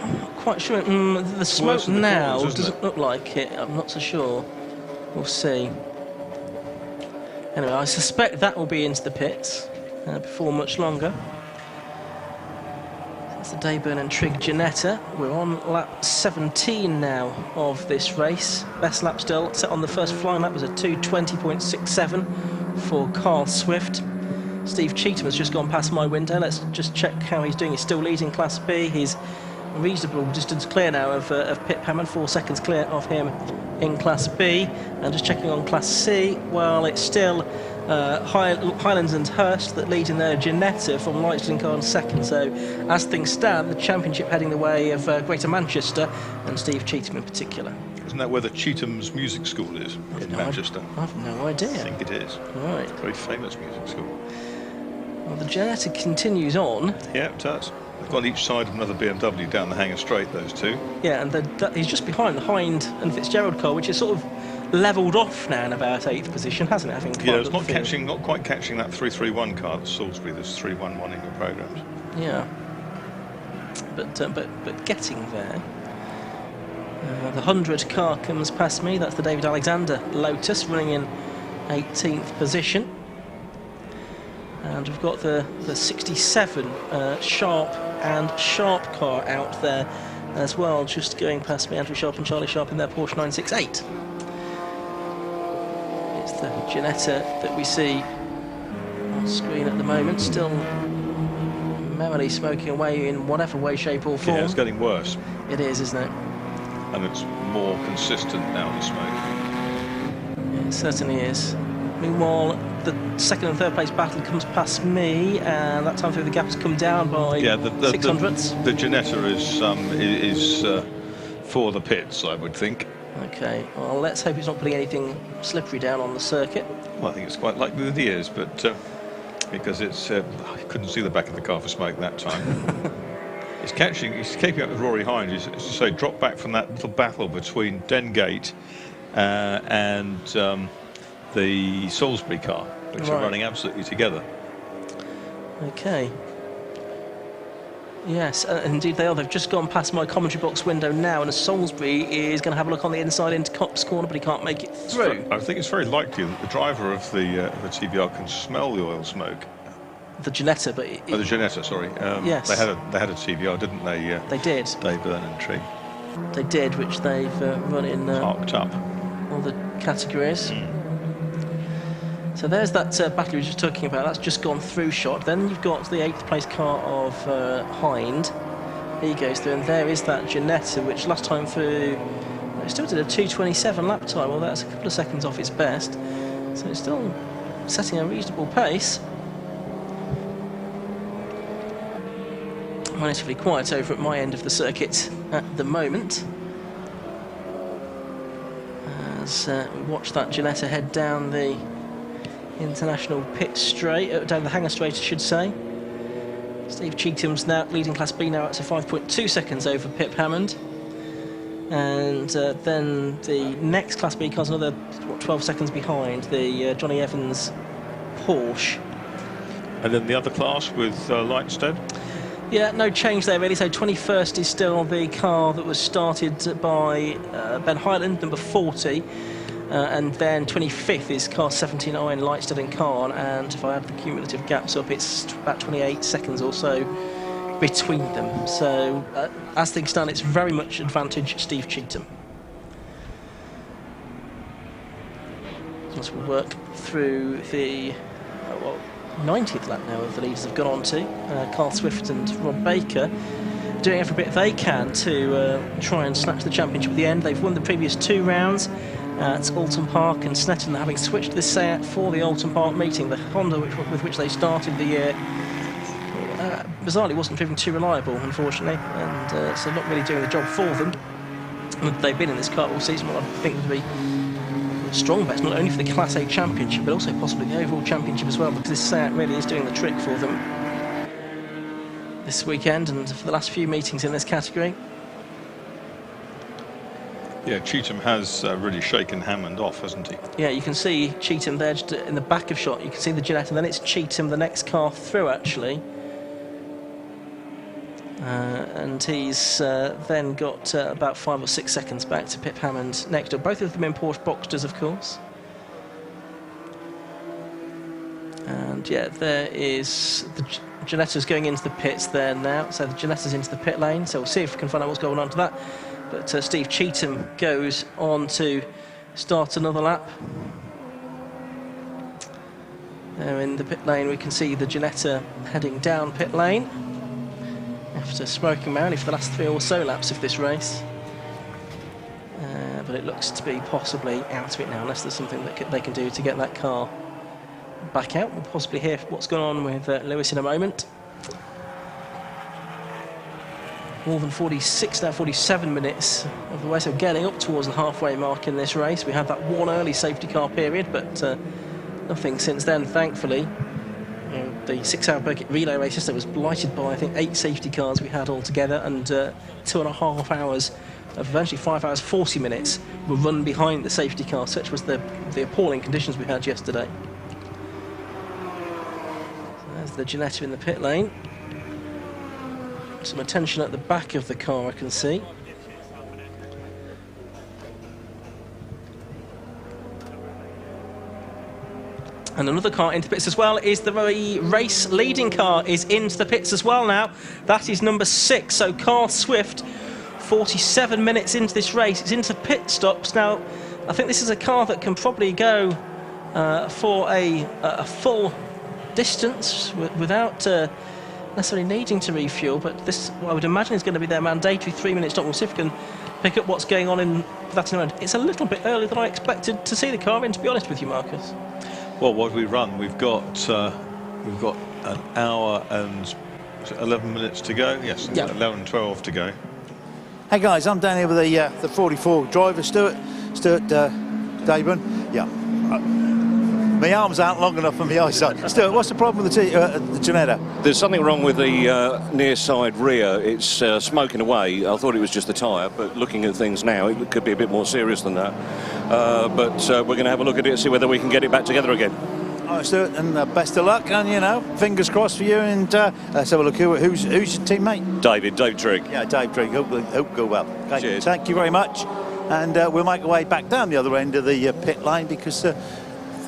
I'm not quite sure. The smoke now doesn't look like it. I'm not so sure. We'll see. Anyway, I suspect that will be into the pits before much longer. That's the Dayburn and Trigg Ginetta. We're on lap 17 now of this race. Best lap still set on the first flying lap was a 2:20.67 for Carl Swift. Steve Cheetham has just gone past my window. Let's just check how he's doing. He's still leading Class B. He's a reasonable distance clear now of Pip Hammond, 4 seconds clear of him in Class B. And just checking on Class C, well, it's still Highlands and Hurst that lead in their Ginetta from Lightslink on second. So as things stand, the Championship heading the way of Greater Manchester and Steve Cheetham in particular. Isn't that where the Cheetham's Music School is in Manchester? I've no idea. I think it is. Right. Very famous music school. Well, the Ginetta continues on. Yeah, it does. They've got each side of another BMW down the Hangar Straight, those 2. Yeah, and he's just behind the Hind and Fitzgerald car, which is sort of levelled off now in about 8th position, hasn't it? Yeah, it's not quite catching that 331 car at Salisbury. There's 311 in your programmes. Yeah, but getting there. The 100 car comes past me. That's the David Alexander Lotus running in 18th position. And we've got the 67 Sharp and Sharp car out there as well, just going past me. Andrew Sharp and Charlie Sharp in their Porsche 968. It's the Ginetta that we see on screen at the moment, still merrily smoking away in whatever way, shape or form. Yeah, it's getting worse. It is, isn't it? And it's more consistent now, the smoke. Yeah, it certainly is. Meanwhile, the second and third place battle comes past me, and that time through the gap has come down by 600ths. The Ginetta is for the pits, I would think. Okay, well, let's hope it's not putting anything slippery down on the circuit. Well, I think it's quite likely that it is, but because it's, I couldn't see the back of the car for smoke that time. He's keeping up with Rory Hines. As you say, dropped back from that little battle between Dengate and the Salisbury car, which are running absolutely together. Okay. Yes, indeed they are. They've just gone past my commentary box window now, and Salisbury is going to have a look on the inside into Cops Corner, but he can't make it through. I think it's very likely that the driver of the TVR can smell the oil smoke. The Ginetta, but the Ginetta, sorry. Yes, they had a TVR, didn't they? They did. Dayburn and Trigg. They did, which they've run in parked up all the categories. So there's that battle we were just talking about. That's just gone through shot. Then you've got the 8th place car of Hind. He goes through, and there is that Ginetta, which last time through, it still did a 2:27 lap time. Well, that's a couple of seconds off its best. So it's still setting a reasonable pace. relatively quiet over at my end of the circuit at the moment. As we watch that Ginetta head down the international pit straight, down the hangar straight, I should say. Steve Cheatham's now leading Class B now up to 5.2 seconds over Pip Hammond. And then the next Class B car's another 12 seconds behind, the Johnny Evans Porsche. And then the other class with Lightstead? Yeah, no change there really. So 21st is still the car that was started by Ben Highland, number 40. And then 25th is car 79, Lightstead and Khan. And if I add the cumulative gaps up, it's about 28 seconds or so between them. So as things stand, it's very much advantage Steve Cheatham. As we work through the 90th lap now, the leaders have gone on to Carl Swift and Rob Baker, doing every bit they can to try and snatch the championship at the end. They've won the previous 2 rounds at Alton Park and Snetterton, having switched this Seat for the Alton Park meeting. The Honda with which they started the year bizarrely wasn't proving too reliable, unfortunately, and so not really doing the job for them. And they've been in this car all season, what I think would be strong bets, not only for the Class A Championship, but also possibly the overall championship as well, because this Seat really is doing the trick for them this weekend and for the last few meetings in this category. Yeah, Cheatham has really shaken Hammond off, hasn't he? Yeah, you can see Cheatham there just in the back of shot. You can see the Ginetta, and then it's Cheatham, the next car through, actually. And he's then got about 5 or 6 seconds back to Pip Hammond next door. Both of them in Porsche Boxsters, of course. And yeah, there is the Ginetta's going into the pits there now. So the Ginetta's into the pit lane. So we'll see if we can find out what's going on to that. But Steve Cheatham goes on to start another lap. There in the pit lane, we can see the Ginetta heading down pit lane after smoking merrily for the last 3 or so laps of this race. But it looks to be possibly out of it now, unless there's something that they can do to get that car back out. We'll possibly hear what's going on with Lewis in a moment. More than 46, now 47 minutes of the way, so getting up towards the halfway mark in this race. We had that one early safety car period, but nothing since then, thankfully. The 6-hour Burkett relay race yesterday was blighted by, I think, 8 safety cars we had altogether, and 2.5 hours of eventually 5 hours 40 minutes were run behind the safety car. Such was the appalling conditions we had yesterday. So there's the Ginetta in the pit lane. Some attention at the back of the car, I can see. And another car into pits as well is the race leading car is into the pits as well now. That is number 6. So Carl Swift, 47 minutes into this race, it's into pit stops. Now, I think this is a car that can probably go for a full distance without necessarily needing to refuel, but this, what I would imagine, is going to be their mandatory 3-minute stop. We'll see if we can pick up what's going on in that in a moment. It's a little bit earlier than I expected to see the car in, to be honest with you, Marcus. Well, what have we run? We've got an hour and 11 minutes to go. Yes, yep. 11:12 to go. Hey guys, I'm down here with the 44 driver, Stuart Dayburn. Yeah. My arms aren't long enough for my eyesight. Stuart, what's the problem with the Ginetta? There's something wrong with the near side rear. It's smoking away. I thought it was just the tyre, but looking at things now, it could be a bit more serious than that. But we're going to have a look at it and see whether we can get it back together again. All right, Stuart, and best of luck, and you know, fingers crossed for you. And let's have a look. Who's your teammate? Dave Trigg. Yeah, Dave Trigg. Hope go well. Okay, cheers. Thank you very much. And we'll make our way back down the other end of the pit lane, because I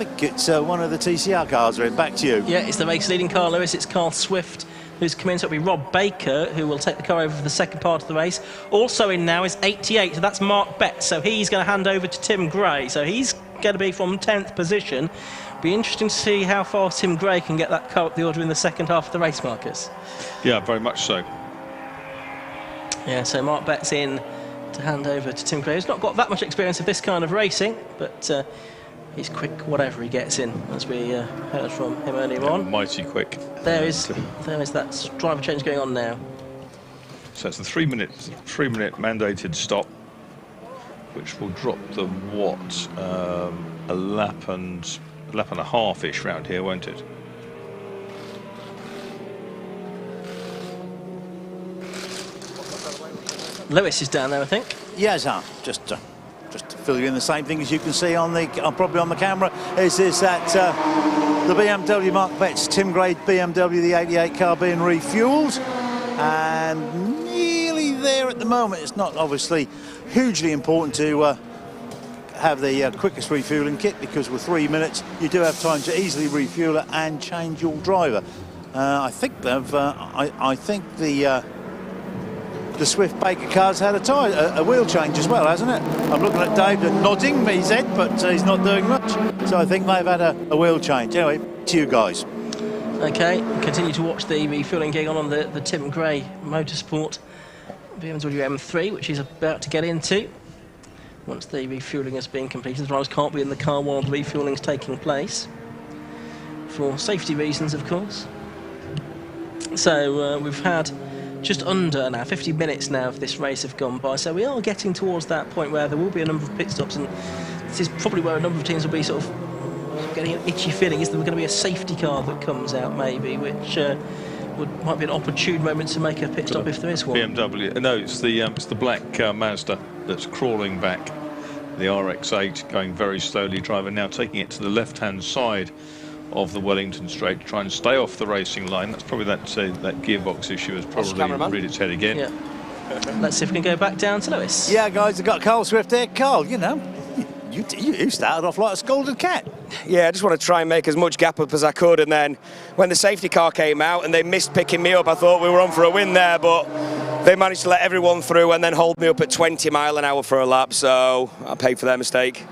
think it's one of the TCR cars. Back to you. Yeah, it's the race leading car, Lewis. It's Carl Swift who's come in. So it'll be Rob Baker who will take the car over for the second part of the race. Also in now is 88, so that's Mark Betts. So he's going to hand over to Tim Gray. So he's going to be from 10th position. Be interesting to see how far Tim Gray can get that car up the order in the second half of the race, Marcus. Yeah, very much so. Yeah, so Mark Betts in to hand over to Tim Gray, who's not got that much experience of this kind of racing, but he's quick whatever he gets in, as we heard from him earlier on. Mighty quick. There is that driver change going on now. So it's a 3 minute mandated stop, which will drop the a lap and a half-ish round here, won't it? Lewis is down there, I think. Yes, just to fill you in, the same thing as you can see on the probably on the camera is that the BMW Mark Betts Tim Gray BMW, the 88 car, being refueled, and nearly there at the moment. It's not obviously hugely important to have the quickest refueling kit, because with 3 minutes you do have time to easily refuel it and change your driver. I think they've I think the Swift Baker car's had a wheel change as well, hasn't it? I'm looking at Dave nodding his head, but he's not doing much. So I think they've had a wheel change. Anyway, to you guys. Okay, continue to watch the refueling gig on the Tim Gray Motorsport BMW M3, which he's about to get into. Once the refueling has been completed, the drivers can't be in the car while the refueling is taking place, for safety reasons, of course. So we've had just under now 50 minutes now of this race have gone by, so we are getting towards that point where there will be a number of pit stops, and this is probably where a number of teams will be sort of getting an itchy feeling. Is there going to be a safety car that comes out maybe, which might be an opportune moment to make a pit stop if there is one? BMW, no, it's the black Mazda that's crawling back, the RX-8, going very slowly, driver now taking it to the left-hand side of the Wellington Straight to try and stay off the racing line. That's probably that gearbox issue has probably reared its head again. Yeah. Let's see if we can go back down to Lewis. Yeah, guys, we've got Carl Swift there. Carl, you know, you started off like a scolded cat. Yeah, I just want to try and make as much gap up as I could, and then when the safety car came out and they missed picking me up, I thought we were on for a win there, but they managed to let everyone through and then hold me up at 20 mile an hour for a lap, so I paid for their mistake.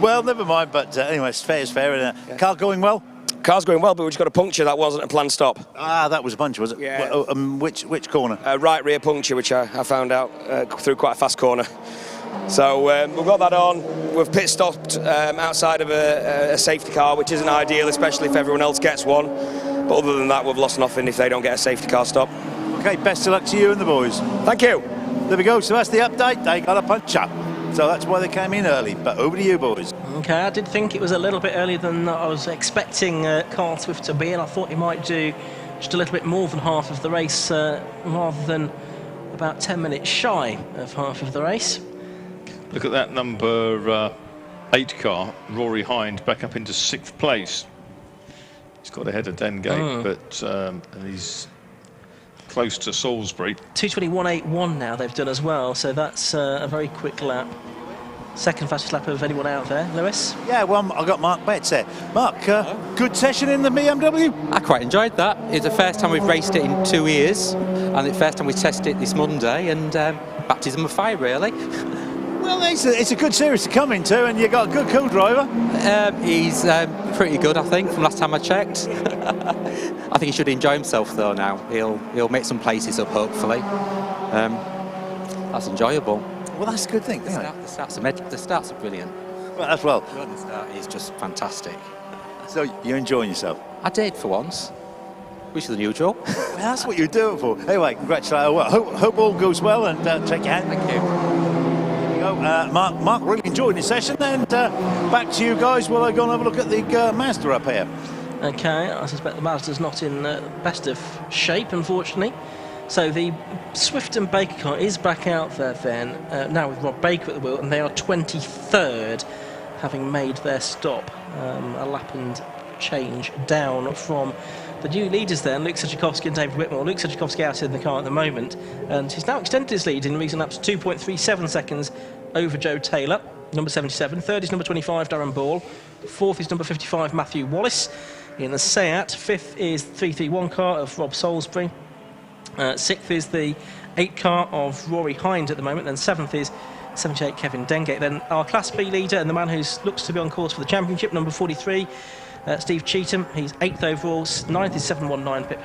Well, never mind, but anyway, it's fair is fair. Yeah. Car going well? Car's going well, but we just got a puncture. That wasn't a planned stop. Ah, that was a puncture, was it? Yeah. Which corner? Right rear puncture, which I found out through quite a fast corner. So we've got that on. We've pit stopped outside of a safety car, which isn't ideal, especially if everyone else gets one. But other than that, we've lost nothing if they don't get a safety car stop. Okay, best of luck to you and the boys. Thank you. There we go, so that's the update. They got a puncture. So that's why they came in early, but over to you, boys. Okay, I did think it was a little bit earlier than I was expecting Carl Swift to be, and I thought he might do just a little bit more than half of the race, rather than about 10 minutes shy of half of the race. Look at that number 8 car, Rory Hind, back up into 6th place. He's got ahead of Dengate, but and he's close to Salisbury. 2:21.81 now they've done as well, so that's a very quick lap. Second fastest lap of anyone out there, Lewis? Yeah, well, I got Mark Betts there. Mark, good session in the BMW? I quite enjoyed that. It's the first time we've raced it in 2 years, and the first time we tested it this Monday, and baptism of fire, really. Well, it's a good series to come into, and you got a good co-driver. He's pretty good, I think, from last time I checked. I think he should enjoy himself, though, now. He'll make some places up, hopefully. That's enjoyable. Well, that's a good thing. The starts are brilliant. Well, as well. The start is just fantastic. So you're enjoying yourself? I did, for once. Which is unusual. Well, that's what you do it for. Anyway, congratulations. Well, hope all goes well, and take your hand. Thank you. Mark really enjoyed his session, and back to you guys while I go and have a look at the Mazda up here. Okay, I suspect the Mazda's not in best of shape, unfortunately. So the Swift and Baker car is back out there then, now with Rob Baker at the wheel, and they are 23rd, having made their stop, a lap and change down from the new leaders then, Luke Szyakowski and David Whitmore. Luke Szyakowski out in the car at the moment, and he's now extended his lead in recent laps 2.37 seconds over Joe Taylor, number 77. Third is number 25, Darren Ball. Fourth is number 55, Matthew Wallace in the Seat. Fifth is 331 car of Rob Salisbury. Sixth is the 8 car of Rory Hind at the moment. Then 7th is 78 Kevin Dengate. Then our Class B leader and the man who looks to be on course for the championship, number 43, Steve Cheetham. He's 8th overall. 9th is 719 Pip